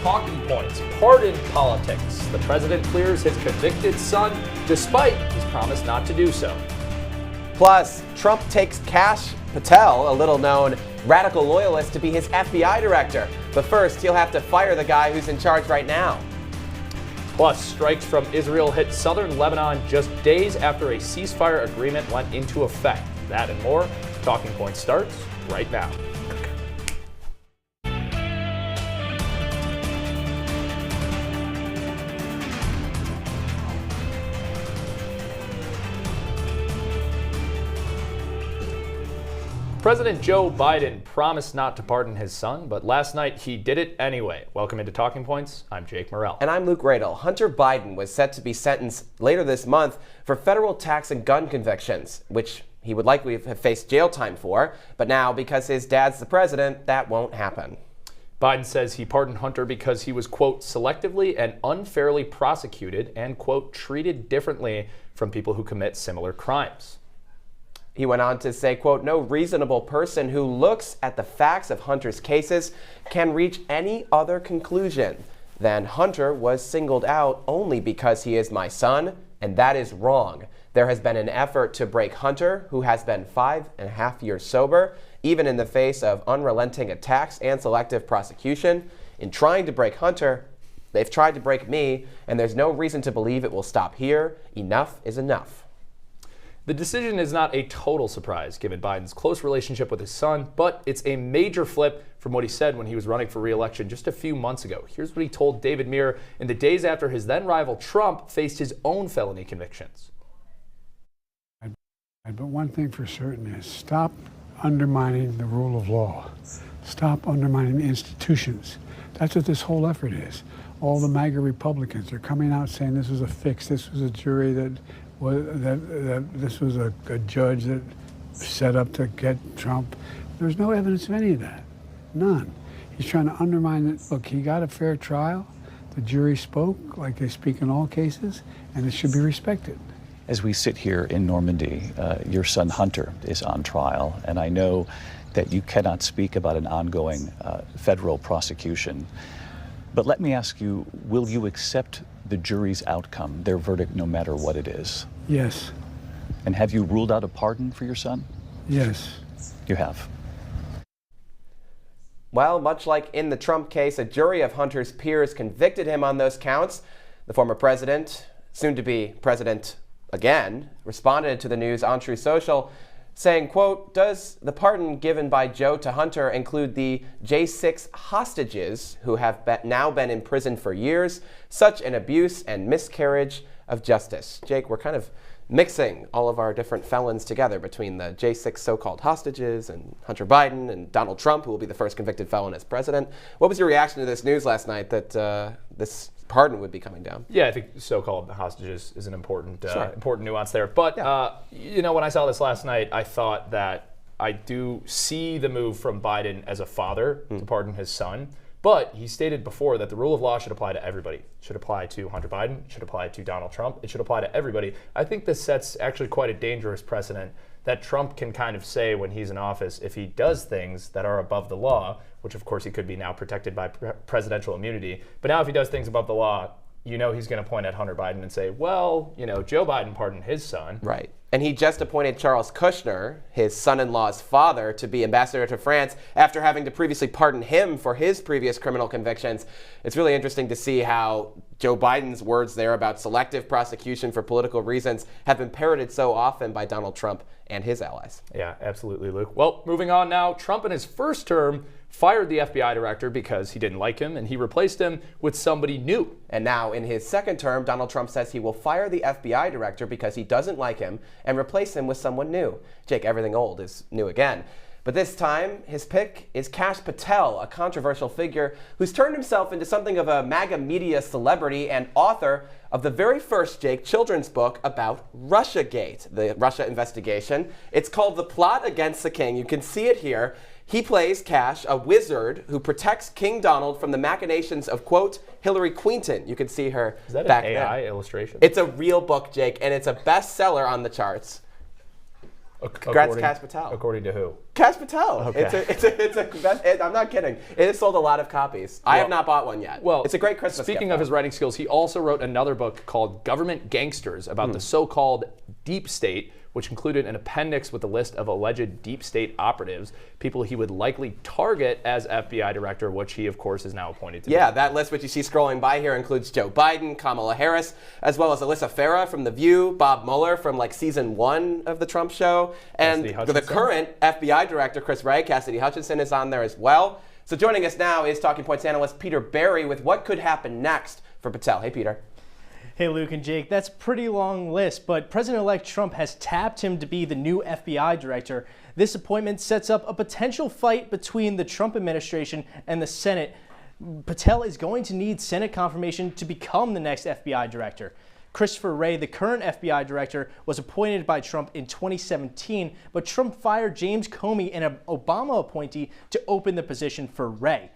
talking points. Pardon politics. The president clears his convicted son despite his promise not to do so. Plus, Trump takes Kash Patel, a little-known radical loyalist, to be his FBI director. But first, he'll have to fire the guy who's in charge right now. Plus, strikes from Israel hit southern Lebanon just days after a ceasefire agreement went into effect. That and more. Talking Point starts right now. President Joe Biden promised not to pardon his son, but last night he did it anyway. Welcome into Talking Points. I'm Jake Morel. And I'm Luke Radel. Hunter Biden was set to be sentenced later this month for federal tax and gun convictions, which he would likely have faced jail time for. But now, because his dad's the president, that won't happen. Biden says he pardoned Hunter because he was, quote, selectively and unfairly prosecuted and, quote, treated differently from people who commit similar crimes. He went on to say, quote, no reasonable person who looks at the facts of Hunter's cases can reach any other conclusion than Hunter was singled out only because he is my son, and that is wrong. There has been an effort to break Hunter, who has been 5.5 years sober, even in the face of unrelenting attacks and selective prosecution. In trying to break Hunter, they've tried to break me, and there's no reason to believe it will stop here. Enough is enough. The decision is not a total surprise given Biden's close relationship with his son, but it's a major flip from what he said when he was running for re-election just a few months ago. Here's what he told David Muir in the days after his then rival Trump faced his own felony convictions. But one thing for certain is stop undermining the rule of law. Stop undermining the institutions. That's what this whole effort is. All the MAGA Republicans are coming out saying this was a fix, this was a jury that this was a judge that set up to get Trump. There's no evidence of any of that. None. He's trying to undermine it. Look, he got a fair trial. The jury spoke like they speak in all cases, and it should be respected. As we sit here in Normandy, your son Hunter is on trial, and I know that you cannot speak about an ongoing federal prosecution. But let me ask you, will you accept the jury's outcome, their verdict, no matter what it is? Yes. And have you ruled out a pardon for your son? Yes. You have. Well, much like in the Trump case, a jury of Hunter's peers convicted him on those counts. The former president, soon to be president again, responded to the news on Truth Social, saying, quote, does the pardon given by Joe to Hunter include the J6 hostages who have now been in prison for years? Such an abuse and miscarriage of justice. Jake, we're kind of mixing all of our different felons together between the J6 so-called hostages and Hunter Biden and Donald Trump, who will be the first convicted felon as president. What was your reaction to this news last night that this pardon would be coming down? Yeah, I think so-called hostages is an important Sure. important nuance there. But, Yeah. you know, when I saw this last night, I thought that I do see the move from Biden as a father to pardon his son. But he stated before that the rule of law should apply to everybody. It should apply to Hunter Biden. It should apply to Donald Trump. It should apply to everybody. I think this sets actually quite a dangerous precedent that Trump can kind of say when he's in office if he does things that are above the law, which of course he could be now protected by presidential immunity. But now if he does things above the law, you know he's going to point at Hunter Biden and say, well, you know, Joe Biden pardoned his son. Right. And he just appointed Charles Kushner, his son-in-law's father, to be ambassador to France after having to previously pardon him for his previous criminal convictions. It's really interesting to see how Joe Biden's words there about selective prosecution for political reasons have been parroted so often by Donald Trump and his allies. Yeah, absolutely, Luke. Well, moving on now, Trump in his first term fired the FBI director because he didn't like him, and he replaced him with somebody new. And now, in his second term, Donald Trump says he will fire the FBI director because he doesn't like him and replace him with someone new. Jake, everything old is new again. But this time, his pick is Kash Patel, a controversial figure who's turned himself into something of a MAGA media celebrity and author of the very first, Jake, children's book about Russiagate, the Russia investigation. It's called The Plot Against the King. You can see it here. He plays Kash, a wizard who protects King Donald from the machinations of, quote, Hillary Clinton. You can see her Is that back an AI there. illustration? It's a real book, Jake, and it's a bestseller on the charts. Congrats, Kash Patel. According to who? Kash Patel. Okay. I'm not kidding. It has sold a lot of copies. I have not bought one yet. Well, it's a great Christmas Speaking gift, of his writing skills, he also wrote another book called Government Gangsters about the so-called deep state, which included an appendix with a list of alleged deep state operatives, people he would likely target as FBI director, which he, of course, is now appointed to. Yeah, that list, which you see scrolling by here, includes Joe Biden, Kamala Harris, as well as Alyssa Farah from The View, Bob Mueller from season 1 of The Trump Show, and the current FBI director, Chris Wray. Cassidy Hutchinson is on there as well. So joining us now is Talking Points analyst Peter Barry with what could happen next for Patel. Hey, Peter. Hey, Luke and Jake, that's a pretty long list, but President-elect Trump has tapped him to be the new FBI director. This appointment sets up a potential fight between the Trump administration and the Senate. Patel is going to need Senate confirmation to become the next FBI director. Christopher Wray, the current FBI director, was appointed by Trump in 2017, but Trump fired James Comey, an Obama appointee, to open the position for Wray.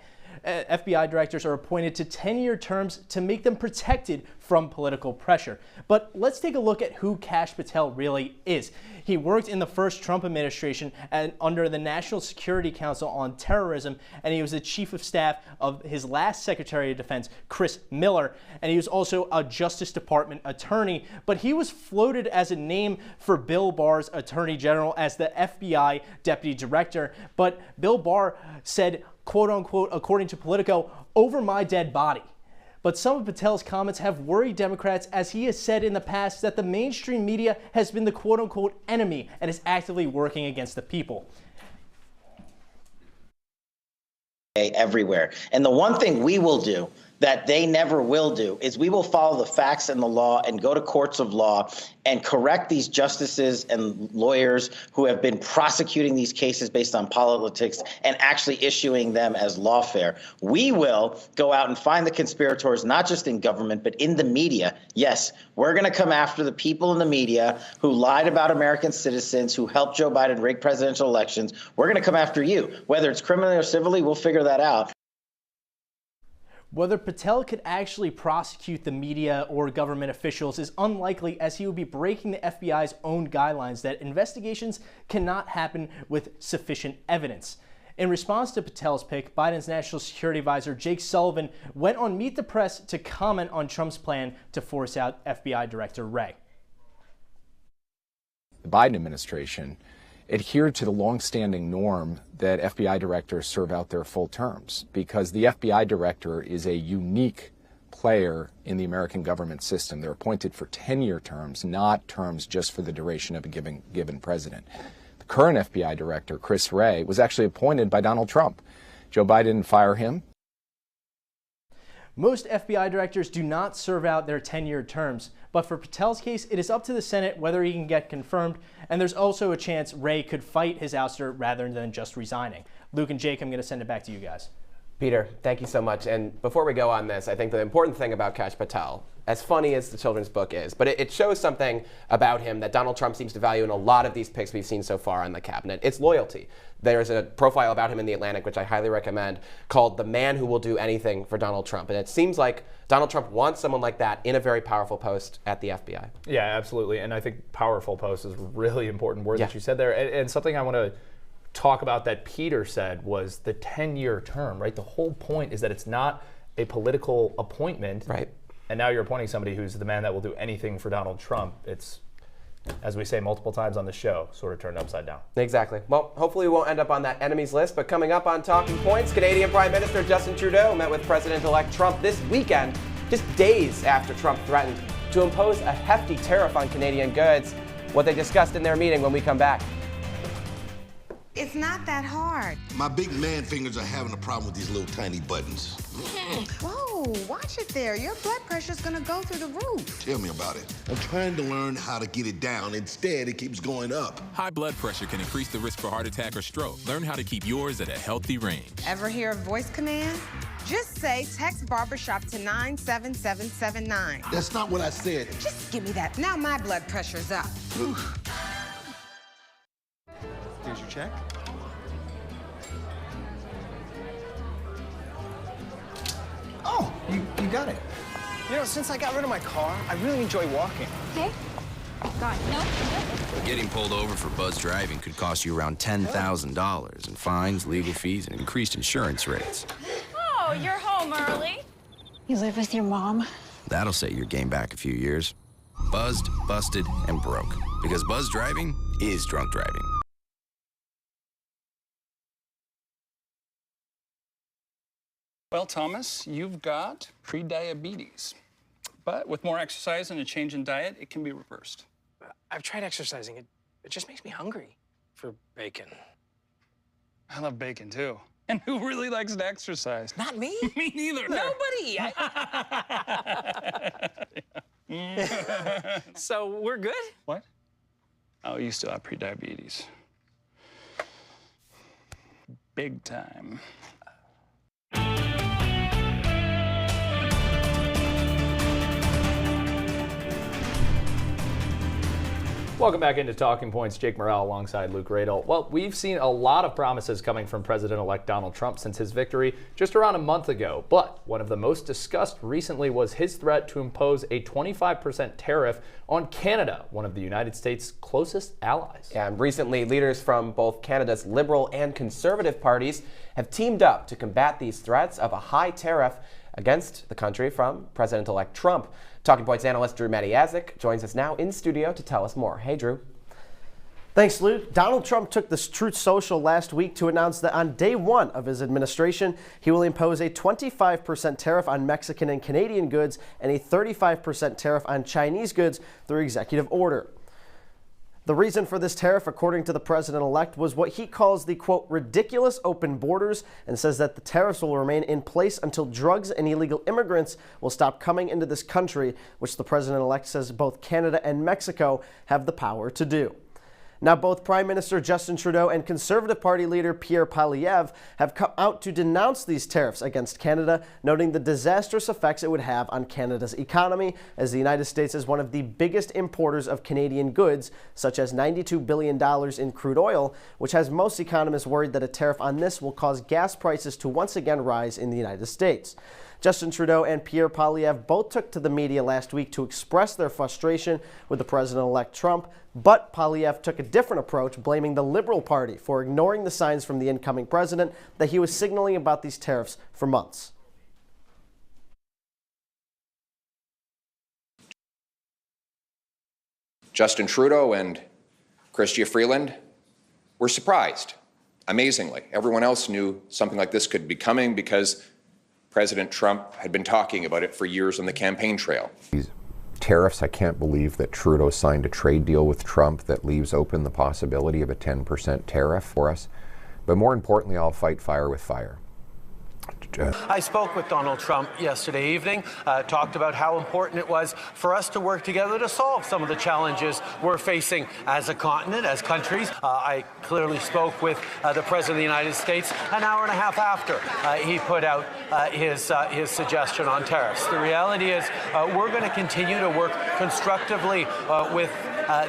FBI directors are appointed to 10-year terms to make them protected from political pressure. But let's take a look at who Kash Patel really is. He worked in the first Trump administration and under the National Security Council on Terrorism, and he was the chief of staff of his last Secretary of Defense, Chris Miller, and he was also a Justice Department attorney, but he was floated as a name for Bill Barr's Attorney General as the FBI Deputy Director, but Bill Barr said, quote unquote, according to Politico, over my dead body. But some of Patel's comments have worried Democrats, as he has said in the past that the mainstream media has been the quote unquote enemy and is actively working against the people. Everywhere. And the one thing we will do that they never will do is we will follow the facts and the law and go to courts of law and correct these justices and lawyers who have been prosecuting these cases based on politics and actually issuing them as lawfare. We will go out and find the conspirators, not just in government, but in the media. Yes, we're going to come after the people in the media who lied about American citizens, who helped Joe Biden rig presidential elections. We're going to come after you. Whether it's criminally or civilly, we'll figure that out. Whether Patel could actually prosecute the media or government officials is unlikely, as he would be breaking the FBI's own guidelines that investigations cannot happen with sufficient evidence. In response to Patel's pick, Biden's national security advisor Jake Sullivan went on Meet the Press to comment on Trump's plan to force out FBI Director Wray. The Biden administration adhered to the longstanding norm that FBI directors serve out their full terms, because the FBI director is a unique player in the American government system. They're appointed for 10-year terms, not terms just for the duration of a given president. The current FBI director, Chris Wray, was actually appointed by Donald Trump. Joe Biden didn't fire him. Most FBI directors do not serve out their 10-year terms, but for Patel's case, it is up to the Senate whether he can get confirmed, and there's also a chance Wray could fight his ouster rather than just resigning. Luke and Jake, I'm going to send it back to you guys. Peter, thank you so much. And before we go on this, I think the important thing about Kash Patel, as funny as the children's book is, but it shows something about him that Donald Trump seems to value in a lot of these picks we've seen so far on the cabinet. It's loyalty. There's a profile about him in The Atlantic, which I highly recommend, called The Man Who Will Do Anything for Donald Trump. And it seems like Donald Trump wants someone like that in a very powerful post at the FBI. Yeah, absolutely. And I think powerful post is a really important word that you said there. And something I want to talk about that Peter said was the 10-year term, right? The whole point is that it's not a political appointment. Right. And now you're appointing somebody who's the man that will do anything for Donald Trump. It's, as we say multiple times on the show, sort of turned upside down. Exactly. Well, hopefully we won't end up on that enemies list, but coming up on Talking Points, Canadian Prime Minister Justin Trudeau met with President-elect Trump this weekend, just days after Trump threatened to impose a hefty tariff on Canadian goods. What they discussed in their meeting when we come back. It's not that hard. My big man fingers are having a problem with these little tiny buttons. Whoa, watch it there. Your blood pressure's gonna go through the roof. Tell me about it. I'm trying to learn how to get it down. Instead, it keeps going up. High blood pressure can increase the risk for heart attack or stroke. Learn how to keep yours at a healthy range. Ever hear a voice command? Just say text barbershop to 97779. That's not what I said. Just give me that. Now my blood pressure's up. Here's your check. Oh, you got it. You know, since I got rid of my car, I really enjoy walking. Hey, God, no. Getting pulled over for buzz driving could cost you around $10,000 in fines, legal fees, and increased insurance rates. Oh, you're home early. You live with your mom? That'll set your game back a few years. Buzzed, busted, and broke. Because buzz driving is drunk driving. Well, Thomas, you've got prediabetes. But with more exercise and a change in diet, it can be reversed. I've tried exercising. It just makes me hungry for bacon. I love bacon, too. And who really likes to exercise? Not me. Me neither. Nobody. So we're good? What? Oh, you still have prediabetes. Big time. Welcome back into Talking Points. Jake Morel alongside Luke Radel. Well, we've seen a lot of promises coming from President-elect Donald Trump since his victory just around a month ago. But one of the most discussed recently was his threat to impose a 25% tariff on Canada, one of the United States' closest allies. Yeah, and recently, leaders from both Canada's Liberal and Conservative parties have teamed up to combat these threats of a high tariff against the country from President-elect Trump. Talking Points analyst Drew Matyazik joins us now in studio to tell us more. Hey, Drew. Thanks, Luke. Donald Trump took the Truth Social last week to announce that on day one of his administration, he will impose a 25% tariff on Mexican and Canadian goods and a 35% tariff on Chinese goods through executive order. The reason for this tariff, according to the president-elect, was what he calls the, quote, ridiculous open borders, and says that the tariffs will remain in place until drugs and illegal immigrants will stop coming into this country, which the president-elect says both Canada and Mexico have the power to do. Now, both Prime Minister Justin Trudeau and Conservative Party leader Pierre Poilievre have come out to denounce these tariffs against Canada, noting the disastrous effects it would have on Canada's economy, as the United States is one of the biggest importers of Canadian goods, such as $92 billion in crude oil, which has most economists worried that a tariff on this will cause gas prices to once again rise in the United States. Justin Trudeau and Pierre Poilievre both took to the media last week to express their frustration with the president-elect Trump, but Poilievre took a different approach, blaming the Liberal Party for ignoring the signs from the incoming president that he was signaling about these tariffs for months. Justin Trudeau and Chrystia Freeland were surprised, amazingly. Everyone else knew something like this could be coming because President Trump had been talking about it for years on the campaign trail. These tariffs, I can't believe that Trudeau signed a trade deal with Trump that leaves open the possibility of a 10% tariff for us. But more importantly, I'll fight fire with fire. I spoke with Donald Trump yesterday evening, talked about how important it was for us to work together to solve some of the challenges we're facing as a continent, as countries. I clearly spoke with the President of the United States an hour and a half after he put out his suggestion on tariffs. The reality is we're going to continue to work constructively with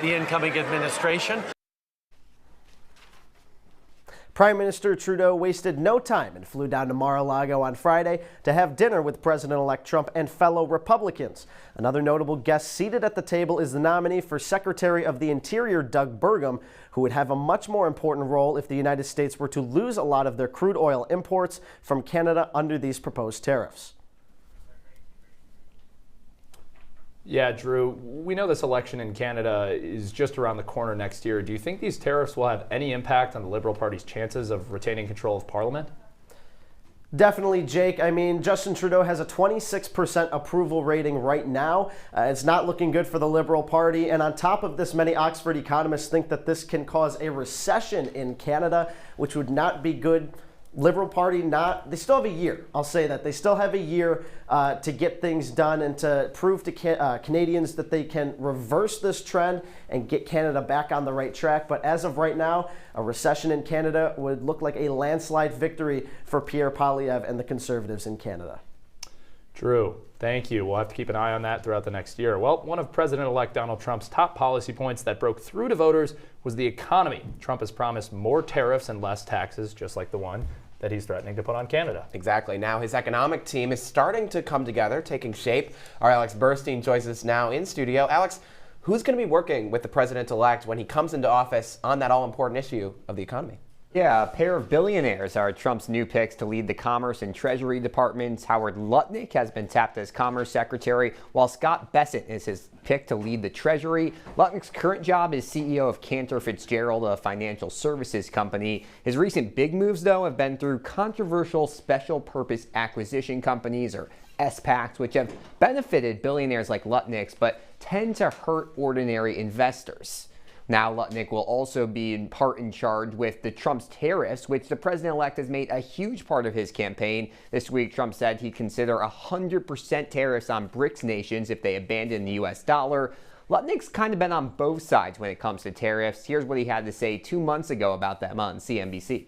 the incoming administration. Prime Minister Trudeau wasted no time and flew down to Mar-a-Lago on Friday to have dinner with President-elect Trump and fellow Republicans. Another notable guest seated at the table is the nominee for Secretary of the Interior, Doug Burgum, who would have a much more important role if the United States were to lose a lot of their crude oil imports from Canada under these proposed tariffs. Yeah, Drew, we know this election in Canada is just around the corner next year. Do you think these tariffs will have any impact on the Liberal Party's chances of retaining control of Parliament? Definitely, Jake. I mean, Justin Trudeau has a 26% approval rating right now. It's not looking good for the Liberal Party. And on top of this, many Oxford economists think that this can cause a recession in Canada, which would not be good. Liberal Party they still have a year. I'll say that. They still have a year to get things done and to prove to Canadians that they can reverse this trend and get Canada back on the right track. But as of right now, a recession in Canada would look like a landslide victory for Pierre Poilievre and the Conservatives in Canada. Drew, thank you. We'll have to keep an eye on that throughout the next year. Well, one of President-elect Donald Trump's top policy points that broke through to voters was the economy. Trump has promised more tariffs and less taxes, just like the one that he's threatening to put on Canada. Exactly. Now his economic team is starting to come together, taking shape. Our Alex Burstein joins us now in studio. Alex, Who's going to be working with the president-elect when he comes into office on that all-important issue of the economy? Yeah, a pair of billionaires are Trump's new picks to lead the Commerce and Treasury departments. Howard Lutnick has been tapped as Commerce Secretary, while Scott Bessent is his pick to lead the Treasury. Lutnick's current job is CEO of Cantor Fitzgerald, a financial services company. His recent big moves, though, have been through controversial special purpose acquisition companies, or SPACs, which have benefited billionaires like Lutnick's, but tend to hurt ordinary investors. Now, Lutnick will also be in part in charge with the Trump's tariffs, which the president-elect has made a huge part of his campaign. This week, Trump said he'd consider 100% tariffs on BRICS nations if they abandon the U.S. dollar. Lutnick's kind of been on both sides when it comes to tariffs. Here's what he had to say 2 months ago about them on CNBC.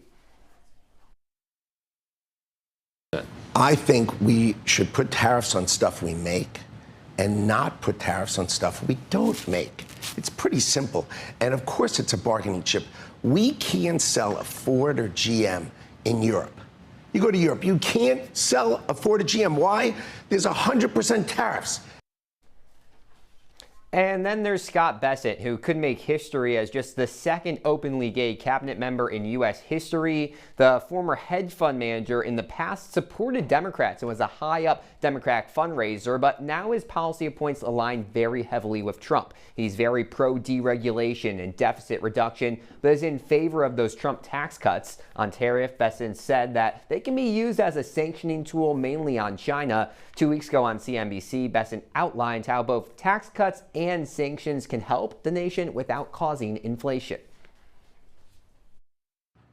I think we should put tariffs on stuff we make and not put tariffs on stuff we don't make. It's pretty simple. And of course, it's a bargaining chip. We can't sell a Ford or GM in Europe. You go to Europe, you can't sell a Ford or GM. Why? There's 100% tariffs. And then there's Scott Bessent, who could make history as just the second openly gay cabinet member in U.S. history. The former hedge fund manager in the past supported Democrats and was a high-up Democratic fundraiser, but now his policy points align very heavily with Trump. He's very pro-deregulation and deficit reduction, but is in favor of those Trump tax cuts. On tariff, Bessent said that they can be used as a sanctioning tool mainly on China. 2 weeks ago on CNBC, Bessent outlined how both tax cuts and sanctions can help the nation without causing inflation.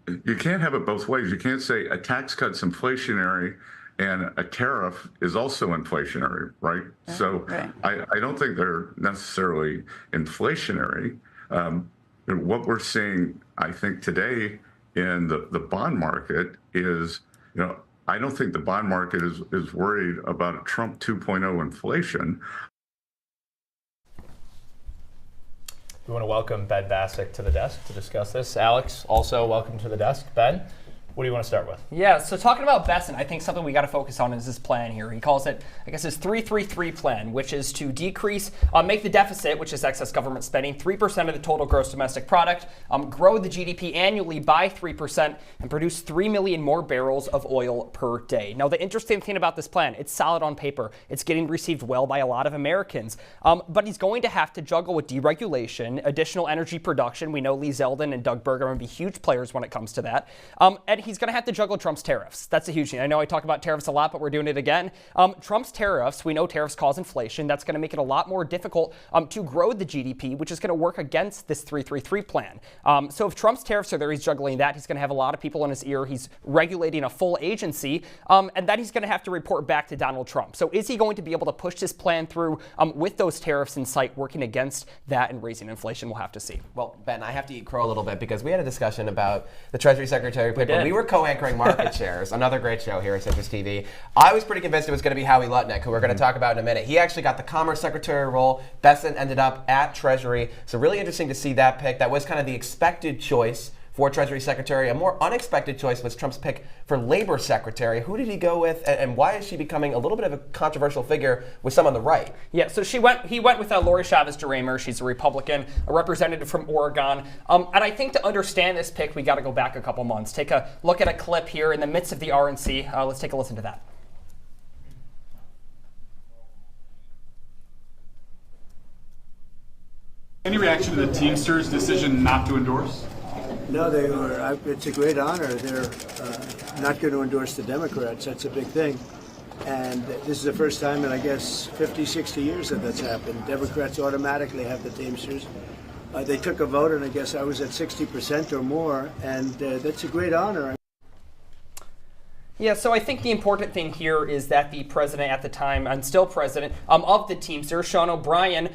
You can't have it both ways. You can't say a tax cut's inflationary and a tariff is also inflationary, right? So right. I don't think they're necessarily inflationary. What we're seeing, I think, today in the bond market is, I don't think the bond market is worried about a Trump 2.0 inflation. We want to welcome Ben Bassick to the desk to discuss this. Alex, also welcome to the desk. Ben, what do you want to start with? Yeah, so talking about Bessent, I think something we got to focus on is this plan here. He calls it, I guess, his 3-3-3 plan, which is to decrease, make the deficit, which is excess government spending, 3% of the total gross domestic product, grow the GDP annually by 3%, and produce 3 million more barrels of oil per day. Now, the interesting thing about this plan, it's solid on paper. It's getting received well by a lot of Americans, but he's going to have to juggle with deregulation, additional energy production. We know Lee Zeldin and Doug Berger are going to be huge players when it comes to that, and he's going to have to juggle Trump's tariffs. That's a huge thing. I know I talk about tariffs a lot, but we're doing it again. Trump's tariffs, we know tariffs cause inflation. That's going to make it a lot more difficult to grow the GDP, which is going to work against this 3-3-3 plan. So if Trump's tariffs are there, he's juggling that. He's going to have a lot of people in his ear. He's regulating a full agency, and then he's going to have to report back to Donald Trump. So is he going to be able to push this plan through with those tariffs in sight, working against that and raising inflation? We'll have to see. Well, Ben, I have to eat crow a little bit because we had a discussion about the Treasury Secretary pick when we were co-anchoring Market Shares, another great show here at CitrusTV. I was pretty convinced it was going to be Howie Lutnick, who we're going to talk about in a minute. He actually got the Commerce Secretary role. Bessent ended up at Treasury. So really interesting to see that pick. That was kind of the expected choice for Treasury Secretary. A more unexpected choice was Trump's pick for Labor Secretary. Who did he go with, and why is she becoming a little bit of a controversial figure with some on the right? Yeah, so he went with Lori Chavez-DeRemer. She's a Republican, a representative from Oregon. And I think to understand this pick, we got to go back a couple months. Take a look at a clip here in the midst of the RNC. Let's take a listen to that. Any reaction to the Teamsters' decision not to endorse? No, they were. It's a great honor. They're not going to endorse the Democrats. That's a big thing. And this is the first time in, I guess, 50, 60 years that that's happened. Democrats automatically have the Teamsters. They took a vote, and I guess I was at 60% or more. And that's a great honor. Yeah, so I think the important thing here is that the president at the time, and still president, of the Teamsters, Sean O'Brien,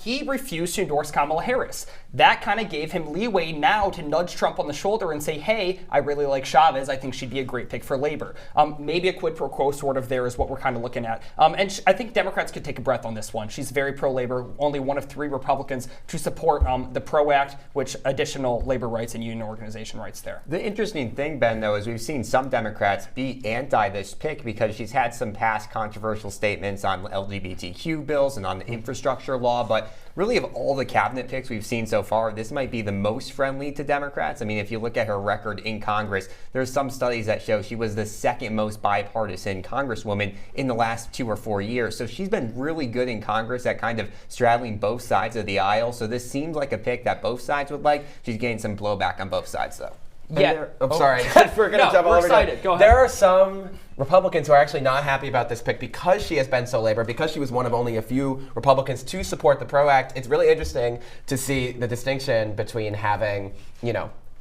he refused to endorse Kamala Harris. That kind of gave him leeway now to nudge Trump on the shoulder and say, hey, I really like Chavez. I think she'd be a great pick for labor. Maybe a quid pro quo sort of there is what we're kind of looking at. And I think Democrats could take a breath on this one. She's very pro-labor, only one of 3 Republicans to support the PRO Act, which additional labor rights and union organization rights there. The interesting thing, Ben, though, is we've seen some Democrats be be anti this pick because she's had some past controversial statements on LGBTQ bills and on the infrastructure law, but really of all the cabinet picks we've seen so far, this might be the most friendly to Democrats. I mean, if you look at her record in Congress, there's some studies that show she was the second most bipartisan congresswoman in the last 2 or 4 years. So she's been really good in Congress at kind of straddling both sides of the aisle. So this seems like a pick that both sides would like. She's getting some blowback on both sides, though. Sorry. We're going to jump all over excited. Go ahead. There are some Republicans who are actually not happy about this pick because she has been so labor, because she was one of only a few Republicans to support the PRO Act. It's really interesting to see the distinction between having,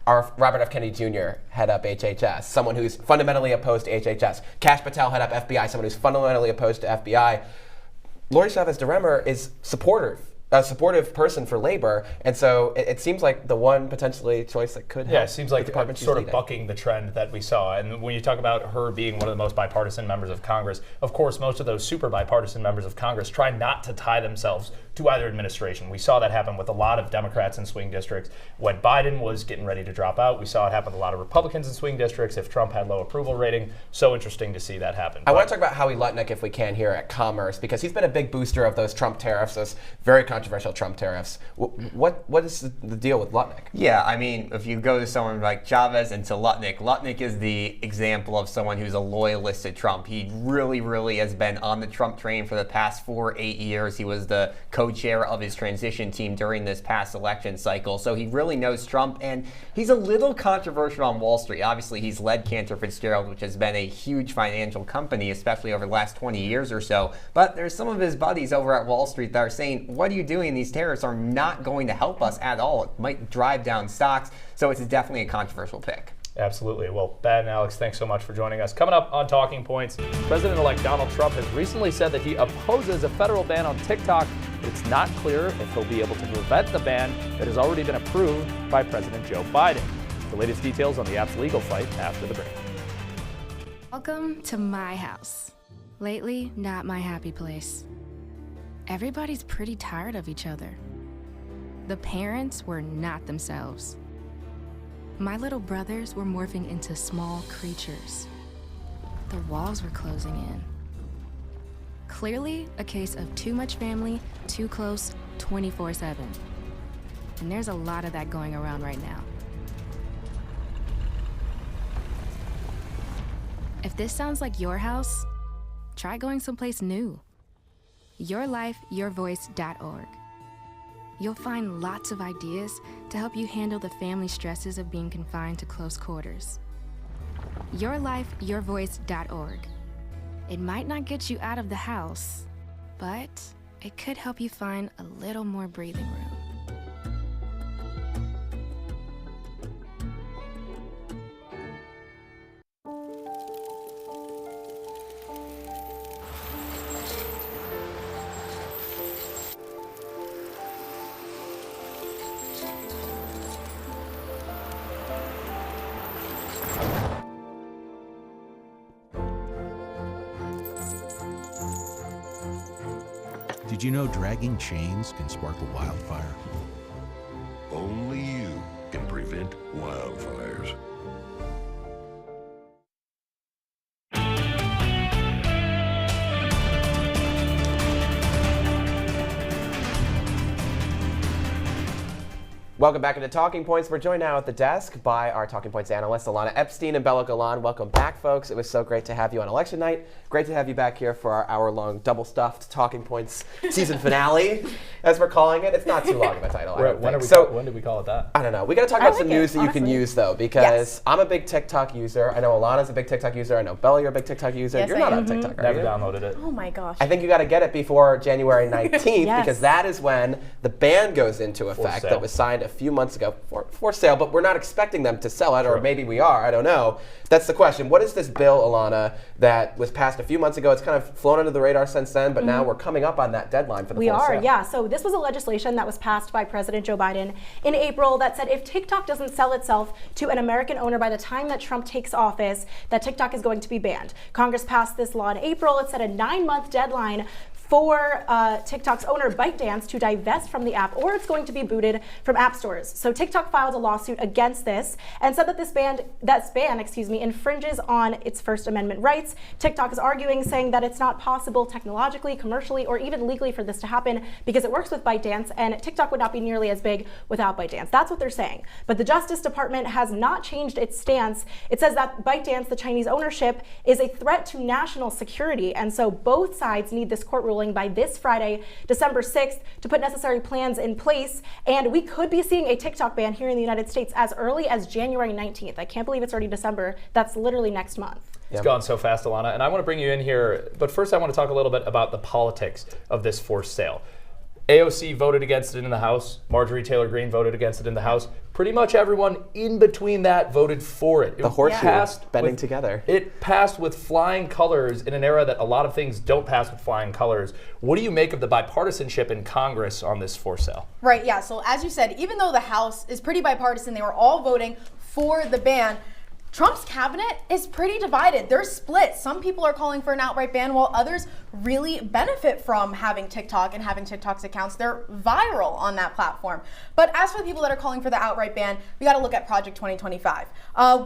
our Robert F. Kennedy Jr. head up HHS, someone who's fundamentally opposed to HHS. Kash Patel head up FBI, someone who's fundamentally opposed to FBI. Lori Chavez DeRemer is a supportive person for labor, and so it seems like the one potentially choice that could help. Yeah, it seems like the department sort of leading. bucking the trend that we saw. And when you talk about her being one of the most bipartisan members of Congress, of course, most of those super bipartisan members of Congress try not to tie themselves to either administration. We saw that happen with a lot of Democrats in swing districts. When Biden was getting ready to drop out, we saw it happen with a lot of Republicans in swing districts if Trump had low approval rating. So interesting to see that happen. I want to talk about Howie Lutnick, if we can, here at Commerce, because he's been a big booster of those Trump tariffs, those very controversial Trump tariffs. What is the deal with Lutnick? Yeah, I mean, if you go to someone like Chavez and to Lutnick is the example of someone who's a loyalist to Trump. He really, really has been on the Trump train for the past 4 or 8 years. He was the co-chair of his transition team during this past election cycle. So he really knows Trump, and he's a little controversial on Wall Street. Obviously, he's led Cantor Fitzgerald, which has been a huge financial company, especially over the last 20 years or so. But there's some of his buddies over at Wall Street that are saying, what are you doing? These tariffs are not going to help us at all. It might drive down stocks. So it's definitely a controversial pick. Absolutely. Well, Ben and Alex, thanks so much for joining us. Coming up on Talking Points, President-elect Donald Trump has recently said that he opposes a federal ban on TikTok, but it's not clear if he'll be able to prevent the ban that has already been approved by President Joe Biden. The latest details on the app's legal fight after the break. Welcome to my house. Lately, not my happy place. Everybody's pretty tired of each other. The parents were not themselves. My little brothers were morphing into small creatures. The walls were closing in. Clearly, a case of too much family, too close, 24/7. And there's a lot of that going around right now. If this sounds like your house, try going someplace new. YourLifeYourVoice.org. You'll find lots of ideas to help you handle the family stresses of being confined to close quarters. YourLifeYourVoice.org. It might not get you out of the house, but it could help you find a little more breathing room. Did you know dragging chains can spark a wildfire? Only you can prevent wildfires. Welcome back into Talking Points. We're joined now at the desk by our Talking Points analysts, Alana Epstein and Bella Golan. Welcome back, folks. It was so great to have you on election night. Great to have you back here for our hour-long double-stuffed Talking Points season finale, as we're calling it. It's not too long of a title, When did we call it that? I don't know. We got to talk about some news that you can use, though, because I'm a big TikTok user. I know Alana's a big TikTok user. I know Bella, you're a big TikTok user. Yes, You're I not am. on TikTok, are Never you? downloaded it. Oh my gosh. I think you got to get it before January 19th Yes. because that is when the ban goes into effect sale. that was signed a few months ago for sale, but we're not expecting them to sell it, or maybe we are, I don't know. That's the question. What is this bill, Alana, that was passed a few months ago? It's kind of flown under the radar since then, but now we're coming up on that deadline for the We full are, sale. yeah. So this was a legislation that was passed by President Joe Biden in April that said if TikTok doesn't sell itself to an American owner by the time that Trump takes office, that TikTok is going to be banned. Congress passed this law in April. It set a 9-month deadline for TikTok's owner ByteDance to divest from the app, or it's going to be booted from app stores. So TikTok filed a lawsuit against this and said that this ban infringes on its First Amendment rights. TikTok is arguing, saying that it's not possible technologically, commercially, or even legally for this to happen because it works with ByteDance, and TikTok would not be nearly as big without ByteDance. That's what they're saying. But the Justice Department has not changed its stance. It says that ByteDance, the Chinese ownership, is a threat to national security, and so both sides need this court ruling by this Friday, December 6th, to put necessary plans in place. And we could be seeing a TikTok ban here in the United States as early as January 19th. I can't believe it's already December. That's literally next month. It's gone so fast, Alana. And I want to bring you in here, but first I want to talk a little bit about the politics of this forced sale. AOC voted against it in the House. Marjorie Taylor Greene voted against it in the House. Pretty much everyone in between that voted for it. The horseshoe bending together. It passed with flying colors in an era that a lot of things don't pass with flying colors. What do you make of the bipartisanship in Congress on this forced sale? Right, yeah. So as you said, even though the House is pretty bipartisan, they were all voting for the ban. Trump's cabinet is pretty divided. They're split. Some people are calling for an outright ban, while others really benefit from having TikTok and having TikTok's accounts. They're viral on that platform. But as for the people that are calling for the outright ban, we got to look at Project 2025.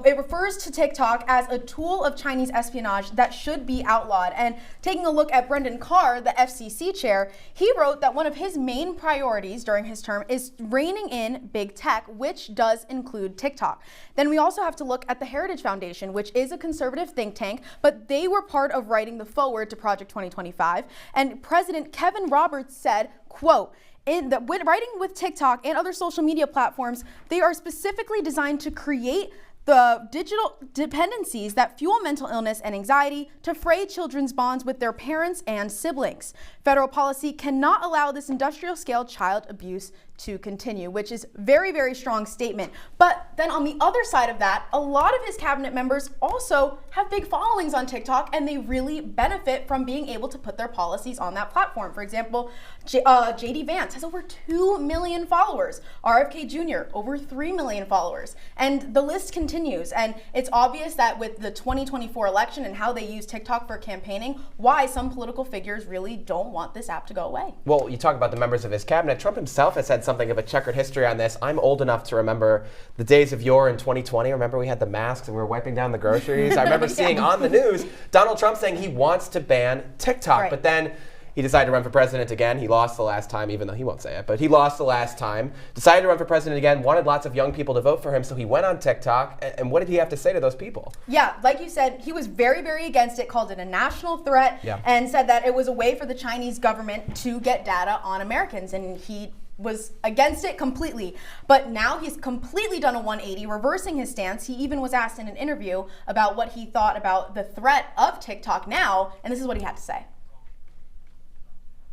It refers to TikTok as a tool of Chinese espionage that should be outlawed. And taking a look at Brendan Carr, the FCC chair, he wrote that one of his main priorities during his term is reining in big tech, which does include TikTok. Then we also have to look at the Heritage Foundation, which is a conservative think tank, but they were part of writing the foreword to Project 2025. And President Kevin Roberts said, quote, when writing with TikTok and other social media platforms, they are specifically designed to create the digital dependencies that fuel mental illness and anxiety, to fray children's bonds with their parents and siblings. Federal policy cannot allow this industrial-scale child abuse to continue, which is very, very strong statement. But then on the other side of that, a lot of his cabinet members also have big followings on TikTok, and they really benefit from being able to put their policies on that platform. For example, J.D. Vance has over 2 million followers. RFK Jr., over 3 million followers. And the list continues. And it's obvious that with the 2024 election and how they use TikTok for campaigning, why some political figures really don't want this app to go away. Well, you talk about the members of his cabinet. Trump himself has had something of a checkered history on this. I'm old enough to remember the days of yore in 2020. Remember we had the masks and we were wiping down the groceries? I remember seeing on the news Donald Trump saying he wants to ban TikTok, but then he decided to run for president again. He lost the last time, even though he won't say it, but he lost the last time. Decided to run for president again, wanted lots of young people to vote for him, so he went on TikTok. And what did he have to say to those people? Yeah, like you said, he was very, very against it, called it a national threat, and said that it was a way for the Chinese government to get data on Americans, and he was against it completely. But now he's completely done a 180, reversing his stance. He even was asked in an interview about what he thought about the threat of TikTok now, and this is what he had to say.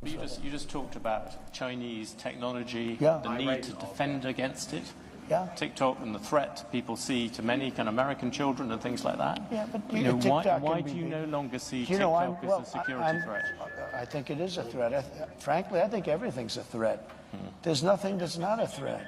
You just talked about Chinese technology, the need to defend against it. TikTok and the threat people see to many kind of American children and things like that. But why do you no longer see TikTok as a security threat? I think it is a threat. Frankly, I think everything's a threat. There's nothing that's not a threat.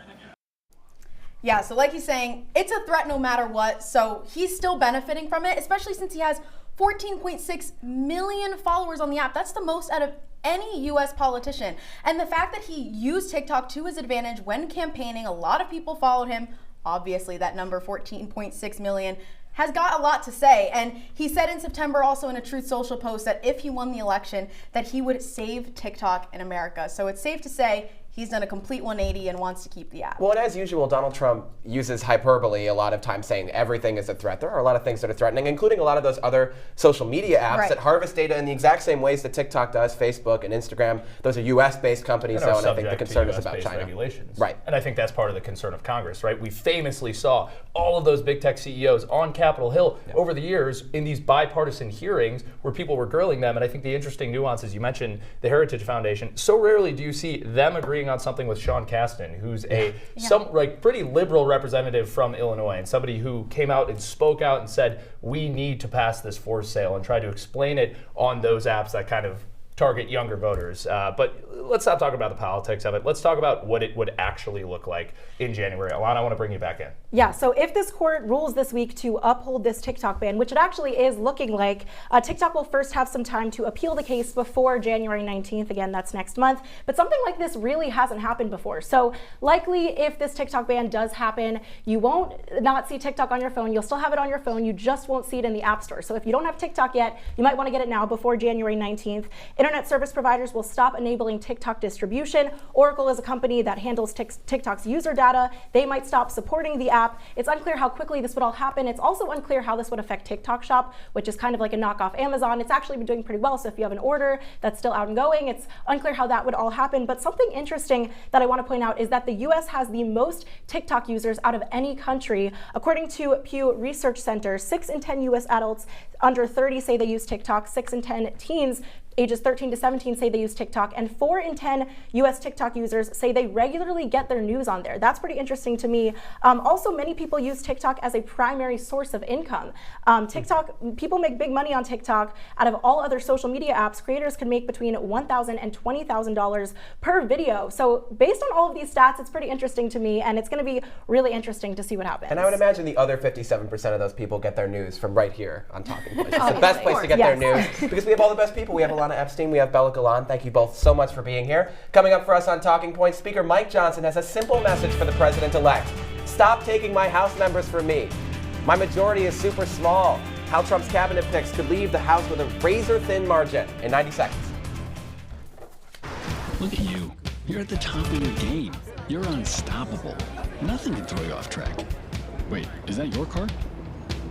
Yeah, so like he's saying, it's a threat no matter what, so he's still benefiting from it, especially since he has 14.6 million followers on the app. That's the most out of any U.S. politician. And the fact that he used TikTok to his advantage when campaigning, a lot of people followed him. Obviously, that number, 14.6 million, has got a lot to say. And he said in September also in a Truth Social post that if he won the election, that he would save TikTok in America. So it's safe to say he's done a complete 180 and wants to keep the app. Well, and as usual, Donald Trump uses hyperbole a lot of times, saying everything is a threat. There are a lot of things that are threatening, including a lot of those other social media apps that harvest data in the exact same ways that TikTok does, Facebook and Instagram. Those are U.S.-based companies, and I think the concern is about China. Regulations. Right. And I think that's part of the concern of Congress, right? We famously saw all of those big tech CEOs on Capitol Hill over the years in these bipartisan hearings where people were grilling them. And I think the interesting nuances, you mentioned the Heritage Foundation. So rarely do you see them agreeing on something with Sean Casten, who's a pretty liberal representative from Illinois, and somebody who came out and spoke out and said, we need to pass this forced sale, and tried to explain it on those apps that kind of target younger voters. But let's stop talking about the politics of it. Let's talk about what it would actually look like in January. Alana, I want to bring you back in. Yeah, so if this court rules this week to uphold this TikTok ban, which it actually is looking like, TikTok will first have some time to appeal the case before January 19th. Again, that's next month. But something like this really hasn't happened before. So likely if this TikTok ban does happen, you won't not see TikTok on your phone. You'll still have it on your phone. You just won't see it in the App Store. So if you don't have TikTok yet, you might want to get it now before January 19th. Internet service providers will stop enabling TikTok distribution. Oracle is a company that handles TikTok's user data. They might stop supporting the app. It's unclear how quickly this would all happen. It's also unclear how this would affect TikTok Shop, which is kind of like a knockoff Amazon. It's actually been doing pretty well. So if you have an order that's still out and going, it's unclear how that would all happen. But something interesting that I want to point out is that the US has the most TikTok users out of any country. According to Pew Research Center, 6 in 10 US adults under 30 say they use TikTok, 6 in 10 teens ages 13 to 17 say they use TikTok, and 4 in 10 US TikTok users say they regularly get their news on there. That's pretty interesting to me. Also, many people use TikTok as a primary source of income. People make big money on TikTok. Out of all other social media apps, creators can make between $1,000 and $20,000 per video. So based on all of these stats, it's pretty interesting to me, and it's going to be really interesting to see what happens. And I would imagine the other 57% of those people get their news from right here on Talking Points. It's the best place to get their news because we have all the best people. We have Alana Epstein, we have Bella Galan. Thank you both so much for being here. Coming up for us on Talking Points, Speaker Mike Johnson has a simple message for the president-elect. Stop taking my House members from me. My majority is super small. How Trump's cabinet picks could leave the House with a razor-thin margin in 90 seconds. Look at you. You're at the top of your game. You're unstoppable. Nothing can throw you off track. Wait, is that your car?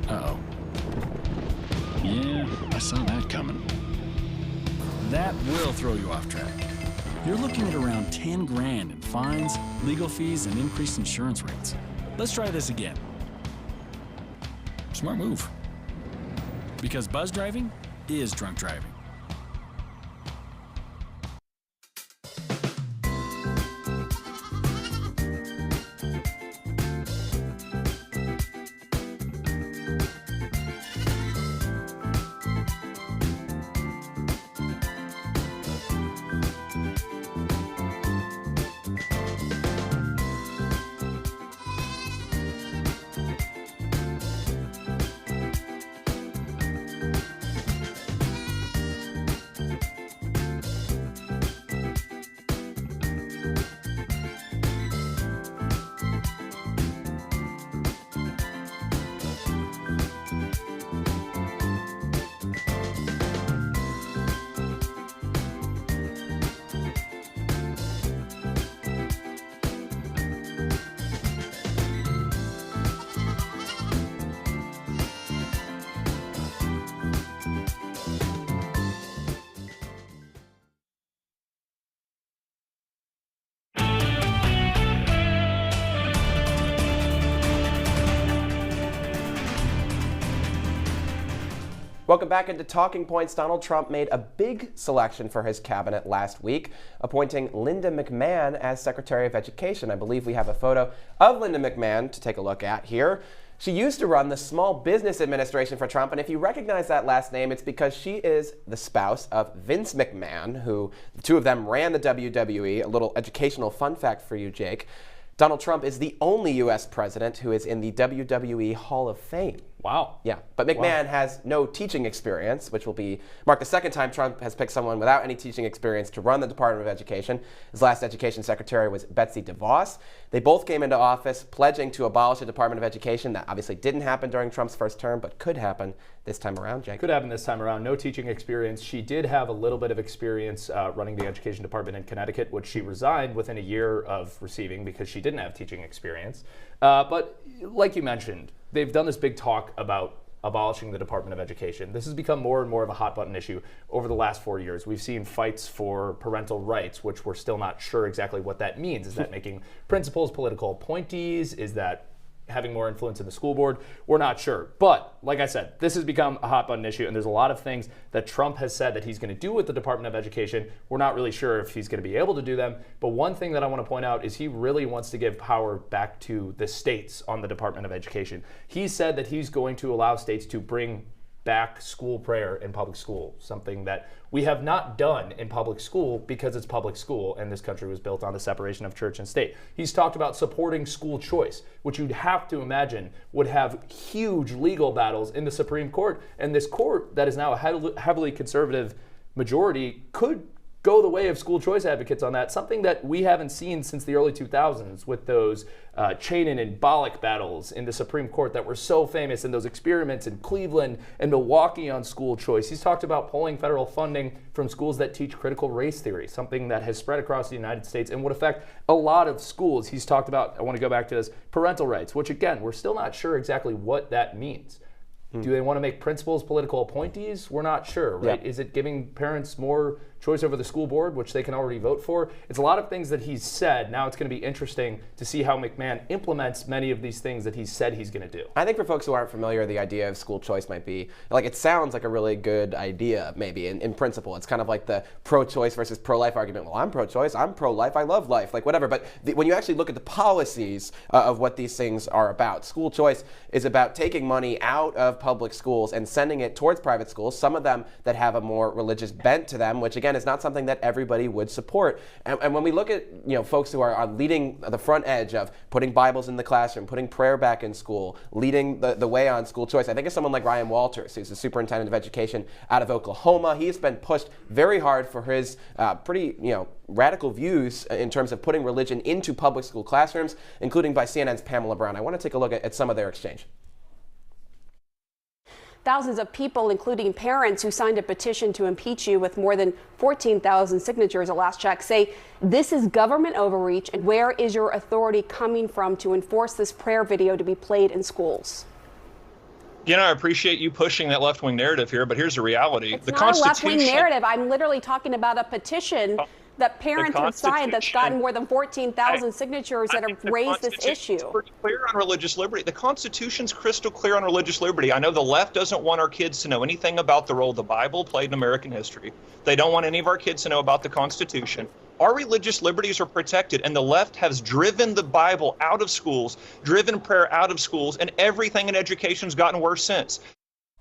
Uh-oh. Yeah, I saw that coming. That will throw you off track. You're looking at around 10 grand in fines, legal fees, and increased insurance rates. Let's try this again. Smart move. Because buzz driving is drunk driving. Welcome back into Talking Points. Donald Trump made a big selection for his cabinet last week, appointing Linda McMahon as Secretary of Education. I believe we have a photo of Linda McMahon to take a look at here. She used to run the Small Business Administration for Trump, and if you recognize that last name, it's because she is the spouse of Vince McMahon, who the two of them ran the WWE. A little educational fun fact for you, Jake. Donald Trump is the only U.S. president who is in the WWE Hall of Fame. Wow. Yeah, but McMahon has no teaching experience, which will mark the second time Trump has picked someone without any teaching experience to run the Department of Education. His last education secretary was Betsy DeVos. They both came into office pledging to abolish the Department of Education. That obviously didn't happen during Trump's first term, but could happen this time around, Jake. Could happen this time around. No teaching experience. She did have a little bit of experience running the education department in Connecticut, which she resigned within a year of receiving because she didn't have teaching experience. But like you mentioned, they've done this big talk about abolishing the Department of Education. This has become more and more of a hot button issue over the last 4 years. We've seen fights for parental rights, which we're still not sure exactly what that means. Is that making principals political appointees? Is that having more influence in the school board? We're not sure. But like I said, this has become a hot button issue, and there's a lot of things that Trump has said that he's going to do with the Department of Education. We're not really sure if he's going to be able to do them. But one thing that I want to point out is he really wants to give power back to the states on the Department of Education. He said that he's going to allow states to bring back school prayer in public school, something that we have not done in public school because it's public school and this country was built on the separation of church and state. He's talked about supporting school choice, which you'd have to imagine would have huge legal battles in the Supreme Court. And this court that is now a heavily conservative majority could go the way of school choice advocates on that, something that we haven't seen since the early 2000s with those Chanin and Bollock battles in the Supreme Court that were so famous, and those experiments in Cleveland and Milwaukee on school choice. He's talked about pulling federal funding from schools that teach critical race theory, something that has spread across the United States and would affect a lot of schools. He's talked about, I want to go back to this, parental rights, which again, we're still not sure exactly what that means. Do they want to make principals political appointees? We're not sure, right? Is it giving parents more choice over the school board, which they can already vote for? It's a lot of things that he's said. Now it's going to be interesting to see how McMahon implements many of these things that he said he's going to do. I think for folks who aren't familiar, the idea of school choice might be, like, it sounds like a really good idea, maybe, in principle. It's kind of like the pro-choice versus pro-life argument. Well, I'm pro-choice, I'm pro-life, I love life, like whatever. But when you actually look at the policies of what these things are about, school choice is about taking money out of public schools and sending it towards private schools, some of them that have a more religious bent to them, which again is not something that everybody would support. And when we look at folks who are leading the front edge of putting Bibles in the classroom, putting prayer back in school, leading the way on school choice, I think of someone like Ryan Walters, who's the superintendent of education out of Oklahoma. He's been pushed very hard for his pretty radical views in terms of putting religion into public school classrooms, including by CNN's Pamela Brown. I want to take a look at some of their exchange. Thousands of people, including parents who signed a petition to impeach you with more than 14,000 signatures at last check, say this is government overreach. And where is your authority coming from to enforce this prayer video to be played in schools? I appreciate you pushing that left-wing narrative here, but here's the reality. It's not a left-wing narrative. I'm literally talking about a petition that parents have signed that's gotten more than 14,000 signatures that have raised this issue. It's pretty clear on religious liberty. The Constitution's crystal clear on religious liberty. I know the left doesn't want our kids to know anything about the role the Bible played in American history. They don't want any of our kids to know about the Constitution. Our religious liberties are protected, and the left has driven the Bible out of schools, driven prayer out of schools, and everything in education's gotten worse since.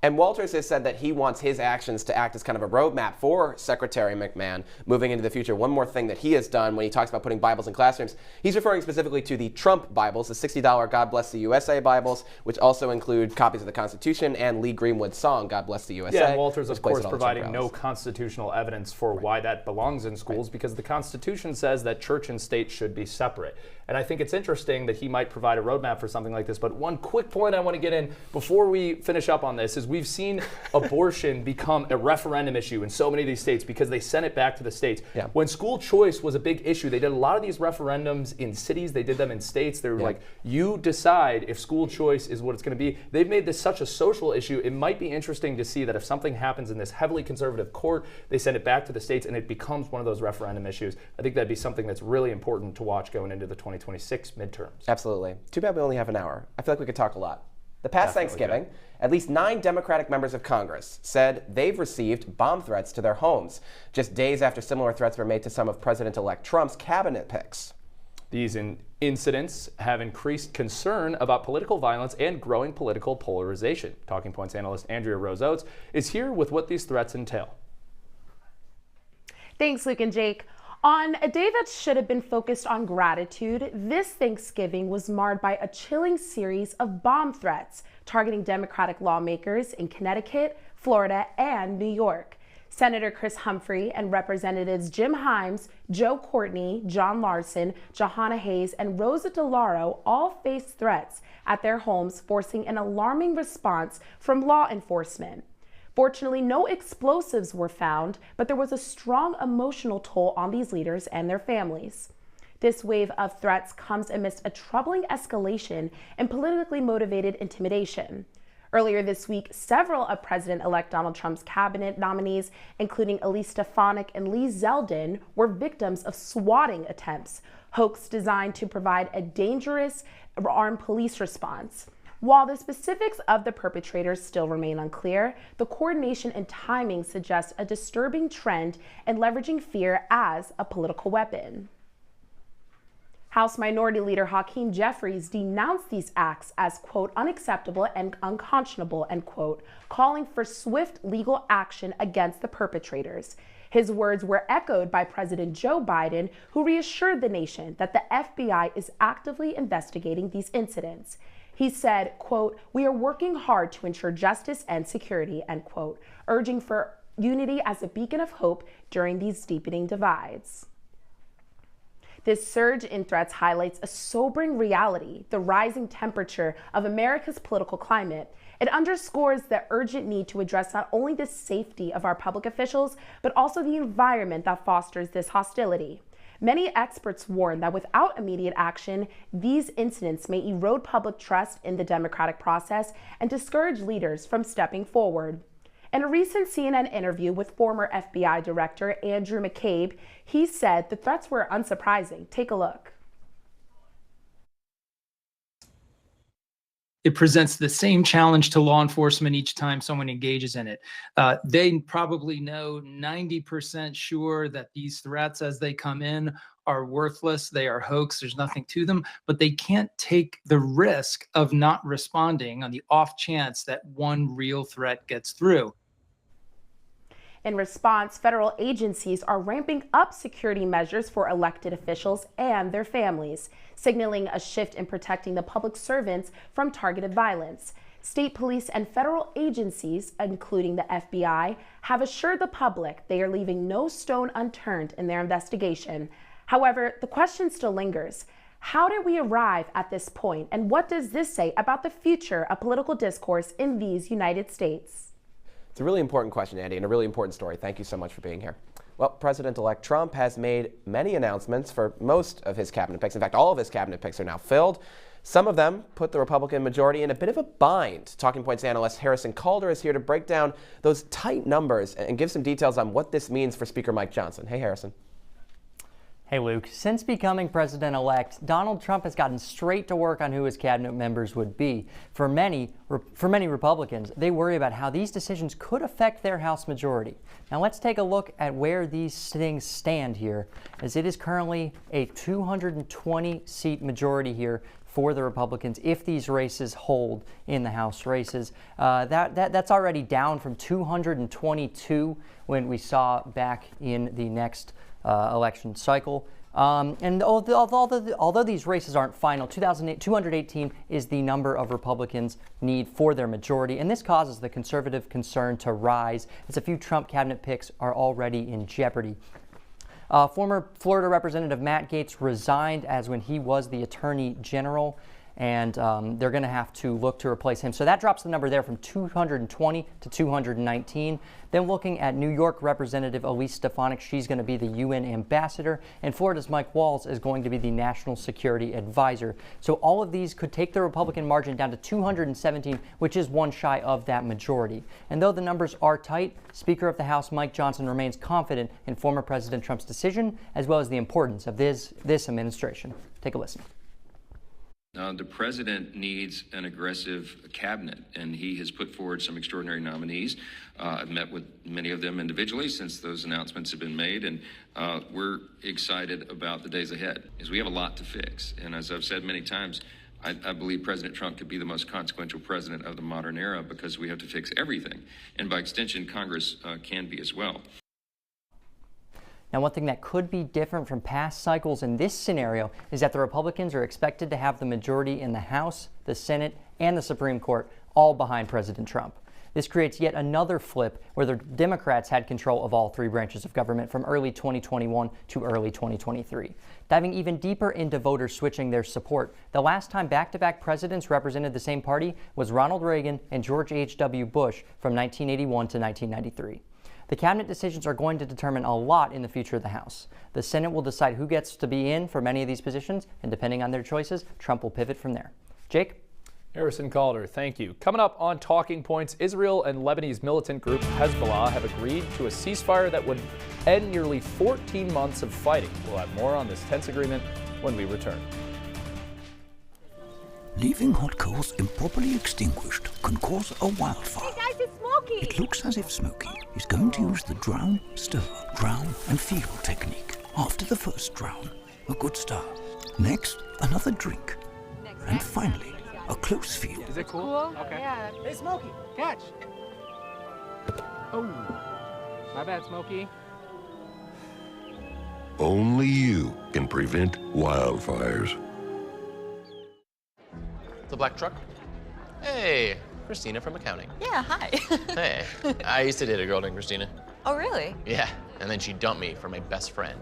And Walters has said that he wants his actions to act as kind of a roadmap for Secretary McMahon moving into the future. One more thing that he has done when he talks about putting Bibles in classrooms, he's referring specifically to the Trump Bibles, the $60 God Bless the USA Bibles, which also include copies of the Constitution and Lee Greenwood's song, God Bless the USA. Yeah, and Walters, of course, providing no constitutional evidence for why that belongs in schools, because the Constitution says that church and state should be separate. And I think it's interesting that he might provide a roadmap for something like this. But one quick point I want to get in before we finish up on this is we've seen abortion become a referendum issue in so many of these states because they sent it back to the states. Yeah. When school choice was a big issue, they did a lot of these referendums in cities. They did them in states. They were like, you decide if school choice is what it's going to be. They've made this such a social issue. It might be interesting to see that if something happens in this heavily conservative court, they send it back to the states and it becomes one of those referendum issues. I think that'd be something that's really important to watch going into the 2026 midterms. Absolutely. Too bad we only have an hour. I feel like we could talk a lot. The past Thanksgiving, at least 9 Democratic members of Congress said they've received bomb threats to their homes, just days after similar threats were made to some of President-elect Trump's cabinet picks. These incidents have increased concern about political violence and growing political polarization. Talking Points analyst Andrea Rose-Oates is here with what these threats entail. Thanks, Luke and Jake. On a day that should have been focused on gratitude, this Thanksgiving was marred by a chilling series of bomb threats targeting Democratic lawmakers in Connecticut, Florida, and New York. Senator Chris Humphrey and Representatives Jim Himes, Joe Courtney, John Larson, Johanna Hayes, and Rosa DeLauro all faced threats at their homes, forcing an alarming response from law enforcement. Fortunately, no explosives were found, but there was a strong emotional toll on these leaders and their families. This wave of threats comes amidst a troubling escalation in politically motivated intimidation. Earlier this week, several of President-elect Donald Trump's cabinet nominees, including Elise Stefanik and Lee Zeldin, were victims of swatting attempts, hoax designed to provide a dangerous armed police response. While the specifics of the perpetrators still remain unclear, the coordination and timing suggest a disturbing trend in leveraging fear as a political weapon. House Minority Leader Hakeem Jeffries denounced these acts as, quote, unacceptable and unconscionable, end quote, calling for swift legal action against the perpetrators. His words were echoed by President Joe Biden, who reassured the nation that the FBI is actively investigating these incidents. He said, quote, we are working hard to ensure justice and security, end quote, urging for unity as a beacon of hope during these deepening divides. This surge in threats highlights a sobering reality, the rising temperature of America's political climate. It underscores the urgent need to address not only the safety of our public officials, but also the environment that fosters this hostility. Many experts warn that without immediate action, these incidents may erode public trust in the democratic process and discourage leaders from stepping forward. In a recent CNN interview with former FBI Director Andrew McCabe, he said the threats were unsurprising. Take a look. It presents the same challenge to law enforcement each time someone engages in it. They probably know 90% sure that these threats as they come in are worthless, they are hoax, there's nothing to them, but they can't take the risk of not responding on the off chance that one real threat gets through. In response, federal agencies are ramping up security measures for elected officials and their families, signaling a shift in protecting the public servants from targeted violence. State police and federal agencies, including the FBI, have assured the public they are leaving no stone unturned in their investigation. However, the question still lingers. How did we arrive at this point, and what does this say about the future of political discourse in these United States? It's a really important question, Andy, and a really important story. Thank you so much for being here. Well, President-elect Trump has made many announcements for most of his cabinet picks. In fact, all of his cabinet picks are now filled. Some of them put the Republican majority in a bit of a bind. Talking Points analyst Harrison Calder is here to break down those tight numbers and give some details on what this means for Speaker Mike Johnson. Hey, Harrison. Hey, Luke. Since becoming president-elect, Donald Trump has gotten straight to work on who his cabinet members would be. For many Republicans, they worry about how these decisions could affect their House majority. Now, let's take a look at where these things stand here, as it is currently a 220-seat majority here for the Republicans if these races hold in the House races. That's already down from 222 when we saw back in the next election cycle. And although these races aren't final, 218 is the number of Republicans need for their majority, and this causes the conservative concern to rise as a few Trump cabinet picks are already in jeopardy. Former Florida Representative Matt Gaetz resigned as when he was the Attorney General, and they're going to have to look to replace him. So that drops the number there from 220 to 219. Then looking at New York Representative Elise Stefanik, she's going to be the UN ambassador, and Florida's Mike Walz is going to be the national security advisor. So all of these could take the Republican margin down to 217, which is one shy of that majority. And though the numbers are tight, Speaker of the House Mike Johnson remains confident in former President Trump's decision, as well as the importance of this administration. Take a listen. The president needs an aggressive cabinet, and he has put forward some extraordinary nominees. I've met with many of them individually since those announcements have been made, and we're excited about the days ahead, as we have a lot to fix. And as I've said many times, I believe President Trump could be the most consequential president of the modern era because we have to fix everything. And by extension, Congress can be as well. Now, one thing that could be different from past cycles in this scenario is that the Republicans are expected to have the majority in the House, the Senate, and the Supreme Court, all behind President Trump. This creates yet another flip where the Democrats had control of all three branches of government from early 2021 to early 2023. Diving even deeper into voters switching their support, the last time back-to-back presidents represented the same party was Ronald Reagan and George H.W. Bush from 1981 to 1993. The cabinet decisions are going to determine a lot in the future of the House. The Senate will decide who gets to be in for many of these positions, and depending on their choices, Trump will pivot from there. Jake? Harrison Calder, thank you. Coming up on Talking Points, Israel and Lebanese militant group Hezbollah have agreed to a ceasefire that would end nearly 14 months of fighting. We'll have more on this tense agreement when we return. Leaving hot coals improperly extinguished can cause a wildfire. Hey guys, it's Smokey! It looks as if Smokey is going to use the drown, stir, drown and feel technique. After the first drown, a good start. Next, another drink. And finally, a close feel. Is it cool? Okay. Yeah. Hey, Smokey, catch. Oh, my bad, Smokey. Only you can prevent wildfires. The black truck? Hey, Christina from accounting. Yeah, hi. Hey, I used to date a girl named Christina. Oh, really? Yeah, and then she dumped me for my best friend.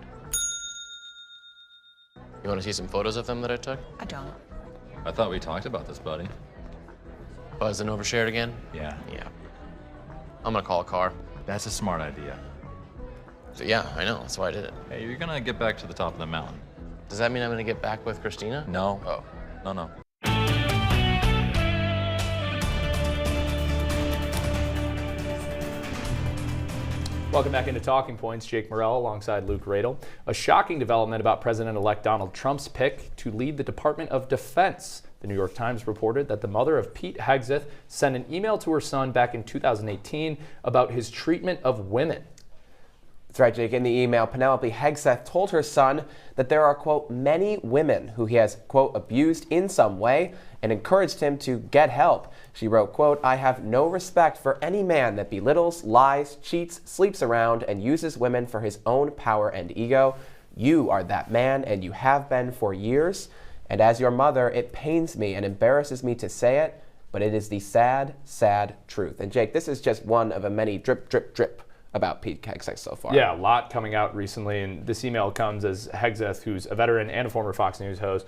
You want to see some photos of them that I took? I don't. I thought we talked about this, buddy. Buzz and overshared again? Yeah. Yeah. I'm gonna call a car. That's a smart idea. So, yeah, I know, that's why I did it. Hey, you're gonna get back to the top of the mountain. Does that mean I'm gonna get back with Christina? No. Oh. No. Welcome back into Talking Points. Jake Morel alongside Luke Radel. A shocking development about President-elect Donald Trump's pick to lead the Department of Defense. The New York Times reported that the mother of Pete Hegseth sent an email to her son back in 2018 about his treatment of women. That's right, Jake. In the email, Penelope Hegseth told her son that there are, quote, many women who he has, quote, abused in some way and encouraged him to get help. She wrote, quote, I have no respect for any man that belittles, lies, cheats, sleeps around, and uses women for his own power and ego. You are that man, and you have been for years. And as your mother, it pains me and embarrasses me to say it, but it is the sad, sad truth. And Jake, this is just one of a many drip, drip, drip about Pete Hegseth so far. Yeah, a lot coming out recently, and this email comes as Hegseth, who's a veteran and a former Fox News host,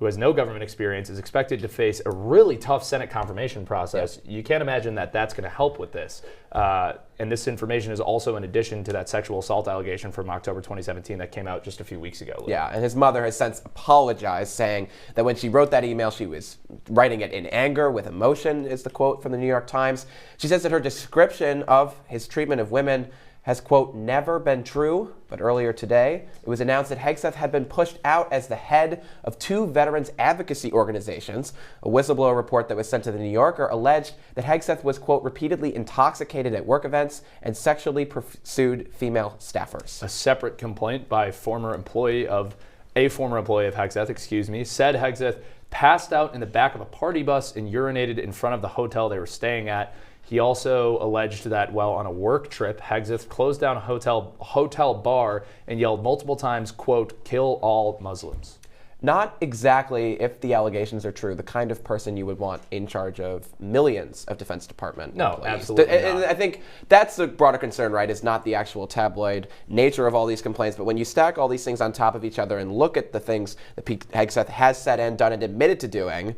who has no government experience, is expected to face a really tough Senate confirmation process. Yep. You can't imagine that that's going to help with this. And this information is also in addition to that sexual assault allegation from October 2017 that came out just a few weeks ago. Yeah, and his mother has since apologized, saying that when she wrote that email, she was writing it in anger with emotion, is the quote from the New York Times. She says that her description of his treatment of women has, quote, never been true. But earlier today, it was announced that Hegseth had been pushed out as the head of two veterans advocacy organizations. A whistleblower report that was sent to the New Yorker alleged that Hegseth was, quote, repeatedly intoxicated at work events and sexually pursued female staffers. A separate complaint by a former employee of Hegseth, said Hegseth passed out in the back of a party bus and urinated in front of the hotel they were staying at. He also alleged that while on a work trip, Hegseth closed down a hotel bar and yelled multiple times, quote, kill all Muslims. Not exactly, if the allegations are true, the kind of person you would want in charge of millions of Defense Department employees. Absolutely not. I think that's the broader concern, right, is not the actual tabloid nature of all these complaints, but when you stack all these things on top of each other and look at the things that Pete Hegseth has said and done and admitted to doing,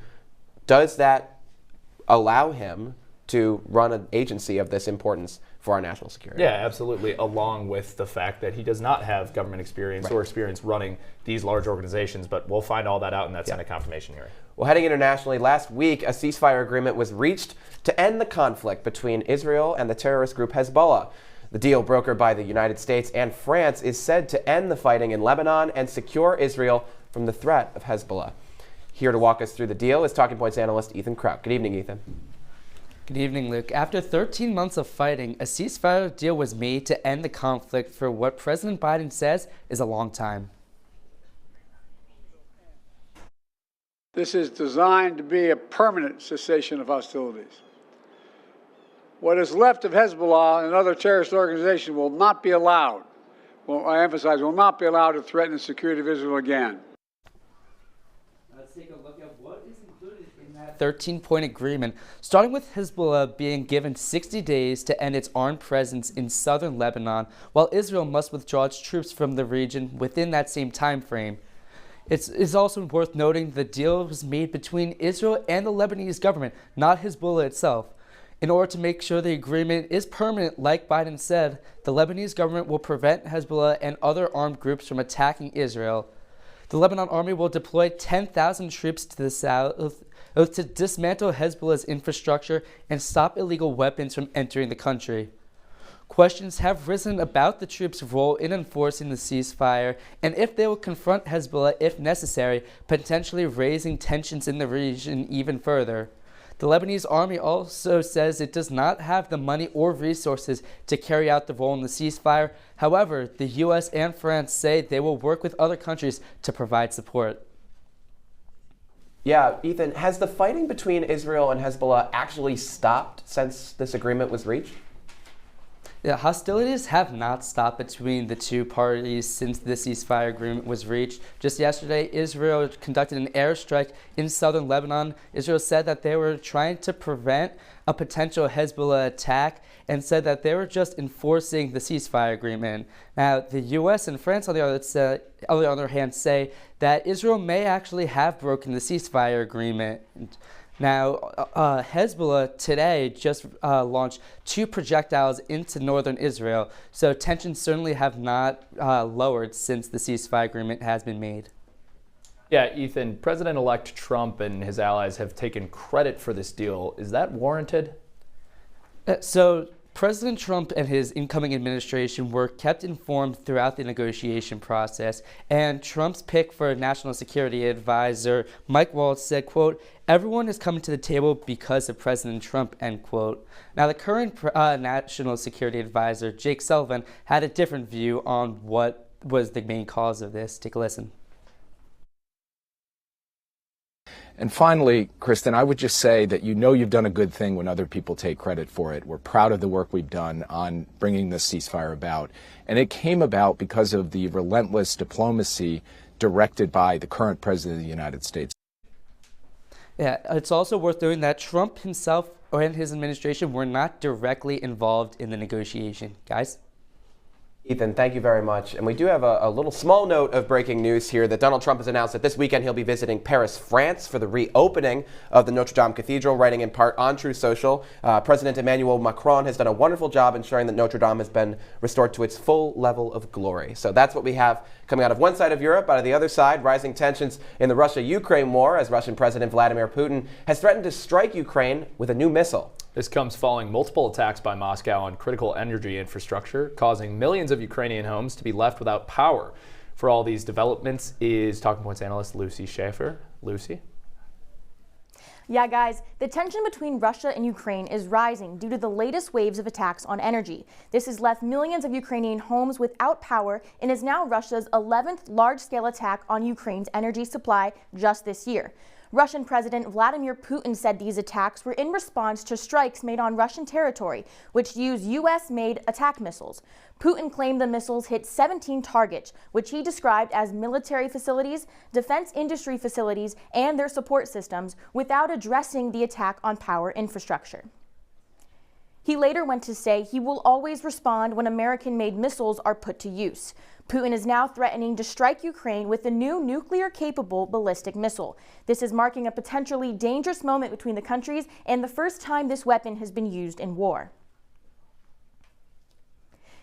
does that allow him to run an agency of this importance for our national security? Yeah, absolutely, along with the fact that he does not have government experience or experience running these large organizations, but we'll find all that out in that Senate confirmation hearing. Well, heading internationally, last week a ceasefire agreement was reached to end the conflict between Israel and the terrorist group Hezbollah. The deal, brokered by the United States and France, is said to end the fighting in Lebanon and secure Israel from the threat of Hezbollah. Here to walk us through the deal is Talking Points analyst Ethan Kraut. Good evening, Ethan. Good evening, Luke. After 13 months of fighting, a ceasefire deal was made to end the conflict for what President Biden says is a long time. This is designed to be a permanent cessation of hostilities. What is left of Hezbollah and other terrorist organizations will not be allowed, I emphasize, will not be allowed to threaten the security of Israel again. Let's take a look at what is included in that 13-point agreement, starting with Hezbollah being given 60 days to end its armed presence in southern Lebanon, while Israel must withdraw its troops from the region within that same time frame. It's also worth noting the deal was made between Israel and the Lebanese government, not Hezbollah itself. In order to make sure the agreement is permanent, like Biden said, the Lebanese government will prevent Hezbollah and other armed groups from attacking Israel. The Lebanon army will deploy 10,000 troops to the south to dismantle Hezbollah's infrastructure and stop illegal weapons from entering the country. Questions have risen about the troops' role in enforcing the ceasefire and if they will confront Hezbollah if necessary, potentially raising tensions in the region even further. The Lebanese army also says it does not have the money or resources to carry out the role in the ceasefire. However, the U.S. and France say they will work with other countries to provide support. Yeah, Ethan, has the fighting between Israel and Hezbollah actually stopped since this agreement was reached? Yeah, hostilities have not stopped between the two parties since the ceasefire agreement was reached. Just yesterday, Israel conducted an airstrike in southern Lebanon. Israel said that they were trying to prevent a potential Hezbollah attack and said that they were just enforcing the ceasefire agreement. Now, the U.S. and France, on the other hand, say that Israel may actually have broken the ceasefire agreement. Now, Hezbollah today just launched 2 projectiles into northern Israel, so tensions certainly have not lowered since the ceasefire agreement has been made. Yeah, Ethan, President-elect Trump and his allies have taken credit for this deal. Is that warranted? So President Trump and his incoming administration were kept informed throughout the negotiation process, and Trump's pick for National Security Advisor Mike Waltz said, quote, "Everyone is coming to the table because of President Trump," end quote. Now, the current National Security Advisor, Jake Sullivan, had a different view on what was the main cause of this. Take a listen. And finally, Kristen, I would just say that you've done a good thing when other people take credit for it. We're proud of the work we've done on bringing this ceasefire about. And it came about because of the relentless diplomacy directed by the current President of the United States. Yeah, it's also worth noting that Trump himself and his administration were not directly involved in the negotiation. Guys? Ethan, thank you very much. And we do have a little small note of breaking news here that Donald Trump has announced that this weekend he'll be visiting Paris, France for the reopening of the Notre Dame Cathedral, writing in part on Truth Social. President Emmanuel Macron has done a wonderful job ensuring that Notre Dame has been restored to its full level of glory. So that's what we have coming out of one side of Europe. Out of the other side, rising tensions in the Russia-Ukraine war as Russian President Vladimir Putin has threatened to strike Ukraine with a new missile. This comes following multiple attacks by Moscow on critical energy infrastructure, causing millions of Ukrainian homes to be left without power. For all these developments is Talking Points analyst Lucy Schaefer. Lucy? Yeah, guys, the tension between Russia and Ukraine is rising due to the latest waves of attacks on energy. This has left millions of Ukrainian homes without power and is now Russia's 11th large-scale attack on Ukraine's energy supply just this year. Russian President Vladimir Putin said these attacks were in response to strikes made on Russian territory, which use U.S.-made attack missiles. Putin claimed the missiles hit 17 targets, which he described as military facilities, defense industry facilities, and their support systems, without addressing the attack on power infrastructure. He later went to say he will always respond when American-made missiles are put to use. Putin is now threatening to strike Ukraine with a new nuclear-capable ballistic missile. This is marking a potentially dangerous moment between the countries and the first time this weapon has been used in war.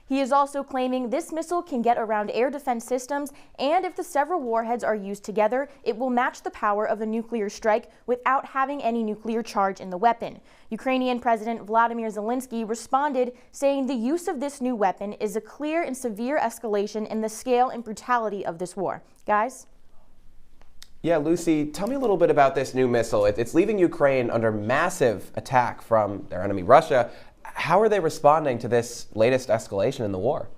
He is also claiming this missile can get around air defense systems, and if the several warheads are used together, it will match the power of a nuclear strike without having any nuclear charge in the weapon. Ukrainian President Vladimir Zelensky responded, saying the use of this new weapon is a clear and severe escalation in the scale and brutality of this war. Guys? Yeah, Lucy, tell me a little bit about this new missile. It's leaving Ukraine under massive attack from their enemy, Russia. How are they responding to this latest escalation in the war?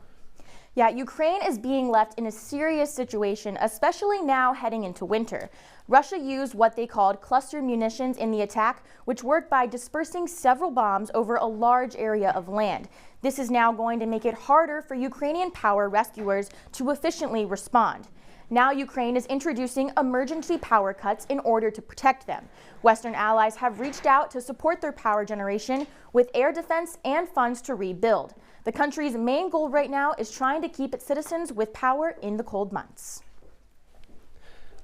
Yeah, Ukraine is being left in a serious situation, especially now heading into winter. Russia used what they called cluster munitions in the attack, which worked by dispersing several bombs over a large area of land. This is now going to make it harder for Ukrainian power rescuers to efficiently respond. Now Ukraine is introducing emergency power cuts in order to protect them. Western allies have reached out to support their power generation with air defense and funds to rebuild. The country's main goal right now is trying to keep its citizens with power in the cold months.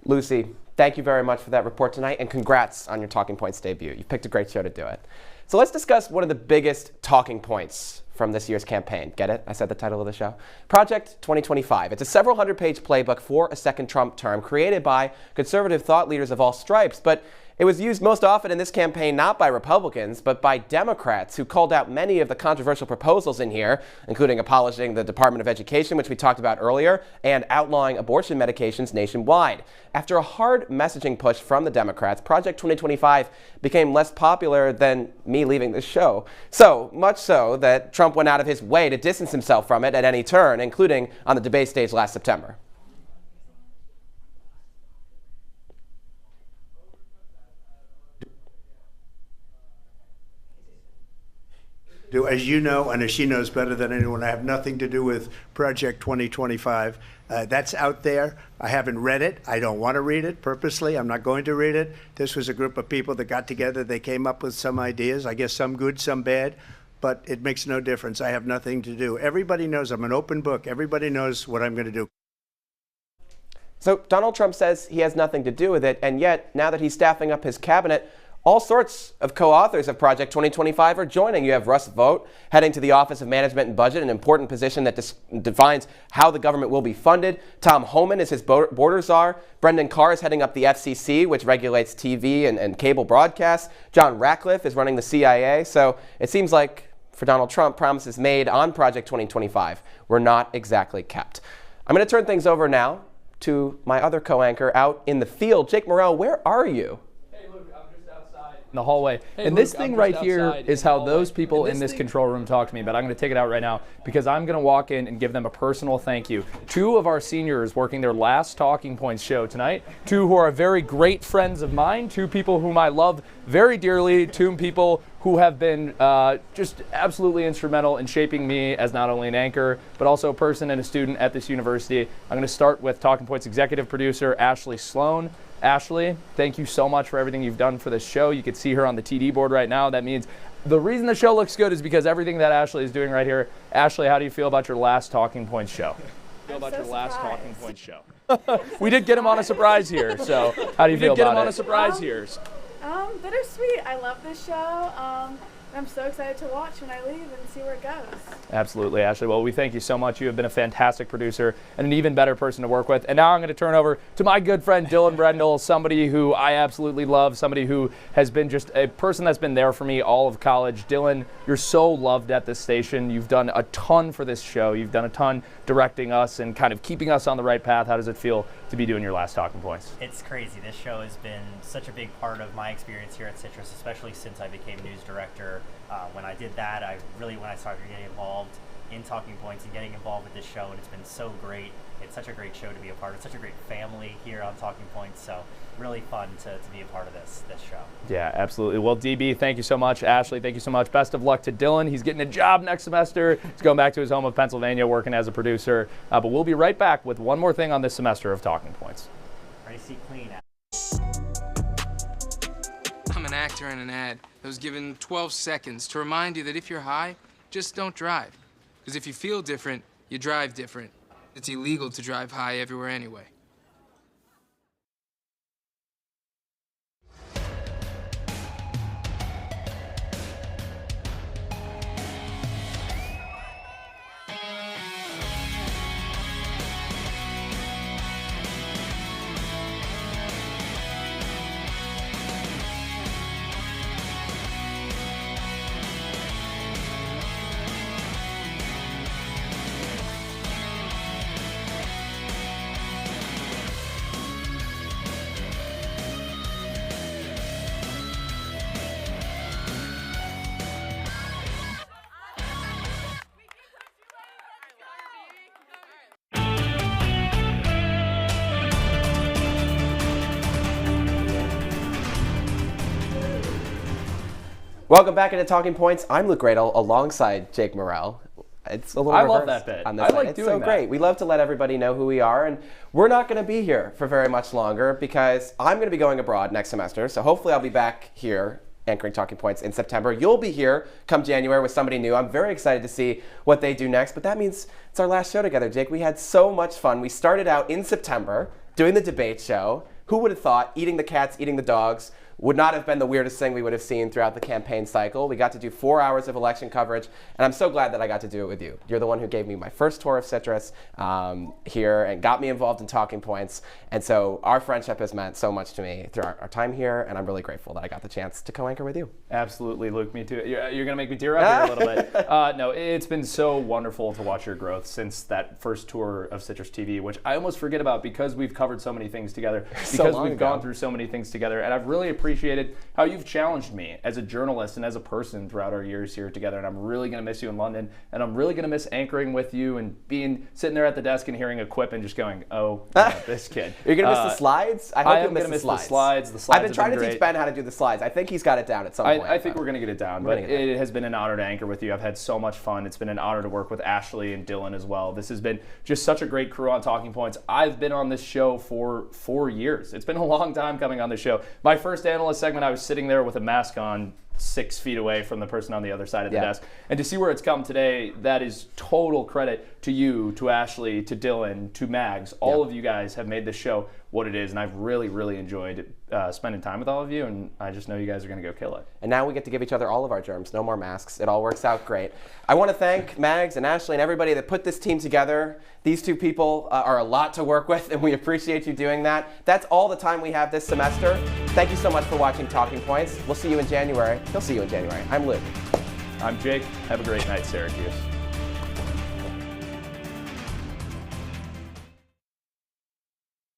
Lucy, thank you very much for that report tonight, and congrats on your Talking Points debut. You picked a great show to do it. So let's discuss one of the biggest talking points from this year's campaign. Get it? I said the title of the show. Project 2025. It's a several hundred-page playbook for a second Trump term created by conservative thought leaders of all stripes, but it was used most often in this campaign not by Republicans, but by Democrats who called out many of the controversial proposals in here, including abolishing the Department of Education, which we talked about earlier, and outlawing abortion medications nationwide. After a hard messaging push from the Democrats, Project 2025 became less popular than me leaving this show. So much so that Trump went out of his way to distance himself from it at any turn, including on the debate stage last September. do. As you know, and as she knows better than anyone, I have nothing to do with Project 2025. That's out there. I haven't read it. I don't want to read it purposely. I'm not going to read it. This was a group of people that got together. They came up with some ideas, I guess some good, some bad, but it makes no difference. I have nothing to do. Everybody knows I'm an open book. Everybody knows what I'm going to do. So Donald Trump says he has nothing to do with it, and yet now that he's staffing up his cabinet, all sorts of co-authors of Project 2025 are joining. You have Russ Vought heading to the Office of Management and Budget, an important position that defines how the government will be funded. Tom Homan is his border czar. Brendan Carr is heading up the FCC, which regulates TV and cable broadcasts. John Ratcliffe is running the CIA. So it seems like, for Donald Trump, promises made on Project 2025 were not exactly kept. I'm going to turn things over now to my other co-anchor out in the field. Jake Morel, where are you? In the hallway. Hey, and Luke, this thing I'm right just here outside is in the how hallway. those people And in this this control room talk to me, but I'm going to take it out right now because I'm going to walk in and give them a personal thank you. Two of our seniors working their last Talking Points show tonight, two who are very great friends of mine, two people whom I love very dearly, two people who have been just absolutely instrumental in shaping me as not only an anchor, but also a person and a student at this university. I'm going to start with Talking Points executive producer Ashley Sloan. Ashley, thank you so much for everything you've done for this show. You can see her on the TD board right now. That means the reason the show looks good is because everything that Ashley is doing right here. Ashley, how do you feel about your last Talking Points show? Talking Points show. We did get him on a surprise here, so how do you feel about it? Bittersweet. I love this show. I'm so excited to watch when I leave and see where it goes. Absolutely, Ashley. Well, we thank you so much. You have been a fantastic producer and an even better person to work with. And now I'm going to turn over to my good friend Dylan Brendel, somebody who I absolutely love, somebody who has been just a person that's been there for me all of college. Dylan, you're so loved at this station. You've done a ton for this show. You've done a ton directing us and kind of keeping us on the right path. How does it feel to be doing your last Talking Points? It's crazy. This show has been such a big part of my experience here at Citrus, especially since I became news director. When I did that, when I started getting involved in Talking Points and getting involved with this show, and it's been so great. It's such a great show to be a part of. It's such a great family here on Talking Points, so really fun to be a part of this show. Yeah, absolutely. Well, DB, thank you so much. Ashley, thank you so much. Best of luck to Dylan. He's getting a job next semester. He's going back to his home of Pennsylvania, working as a producer. But we'll be right back with one more thing on this semester of Talking Points. Ready to see clean. I'm an actor in an ad that was given 12 seconds to remind you that if you're high, just don't drive. Because if you feel different, you drive different. It's illegal to drive high everywhere anyway. Welcome back into Talking Points. I'm Luke Radel alongside Jake Morel. It's a little I reverse love that bit. on this I side. like it's doing so that. great. We love to let everybody know who we are, and we're not going to be here for very much longer because I'm going to be going abroad next semester. So hopefully I'll be back here anchoring Talking Points in September. You'll be here come January with somebody new. I'm very excited to see what they do next, but that means it's our last show together, Jake. We had so much fun. We started out in September doing the debate show. Who would have thought eating the cats, eating the dogs would not have been the weirdest thing we would have seen throughout the campaign cycle. We got to do 4 hours of election coverage, and I'm so glad that I got to do it with you. You're the one who gave me my first tour of Citrus here and got me involved in Talking Points. And so our friendship has meant so much to me through our time here, and I'm really grateful that I got the chance to co-anchor with you. Absolutely, Luke. Me too. You're going to make me tear up here a little bit. No, it's been so wonderful to watch your growth since that first tour of CitrusTV, which I almost forget about because we've covered so many things together, because we've gone through so many things together, and I've really appreciated appreciated how you've challenged me as a journalist and as a person throughout our years here together. And I'm really going to miss you in London. And I'm really going to miss anchoring with you and sitting there at the desk and hearing a quip and just going, oh, this kid. You're going to miss the slides? I hope you'll miss the slides. The slides I've been trying to teach Ben how to do the slides. I think he's got it down at some point. I think we're going to get it down. But it has been an honor to anchor with you. I've had so much fun. It's been an honor to work with Ashley and Dylan as well. This has been just such a great crew on Talking Points. I've been on this show for 4 years. It's been a long time coming on this show. My first analyst segment, I was sitting there with a mask on 6 feet away from the person on the other side of the desk. And to see where it's come today, that is total credit to you, to Ashley, to Dylan, to Mags. All of you guys have made this show what it is, and I've really, really enjoyed spending time with all of you, and I just know you guys are going to go kill it. And now we get to give each other all of our germs. No more masks. It all works out great. I want to thank Mags and Ashley and everybody that put this team together. These two people are a lot to work with, and we appreciate you doing that. That's all the time we have this semester. Thank you so much for watching Talking Points. We'll see you in January. He'll see you in January. I'm Luke. I'm Jake. Have a great night, Syracuse.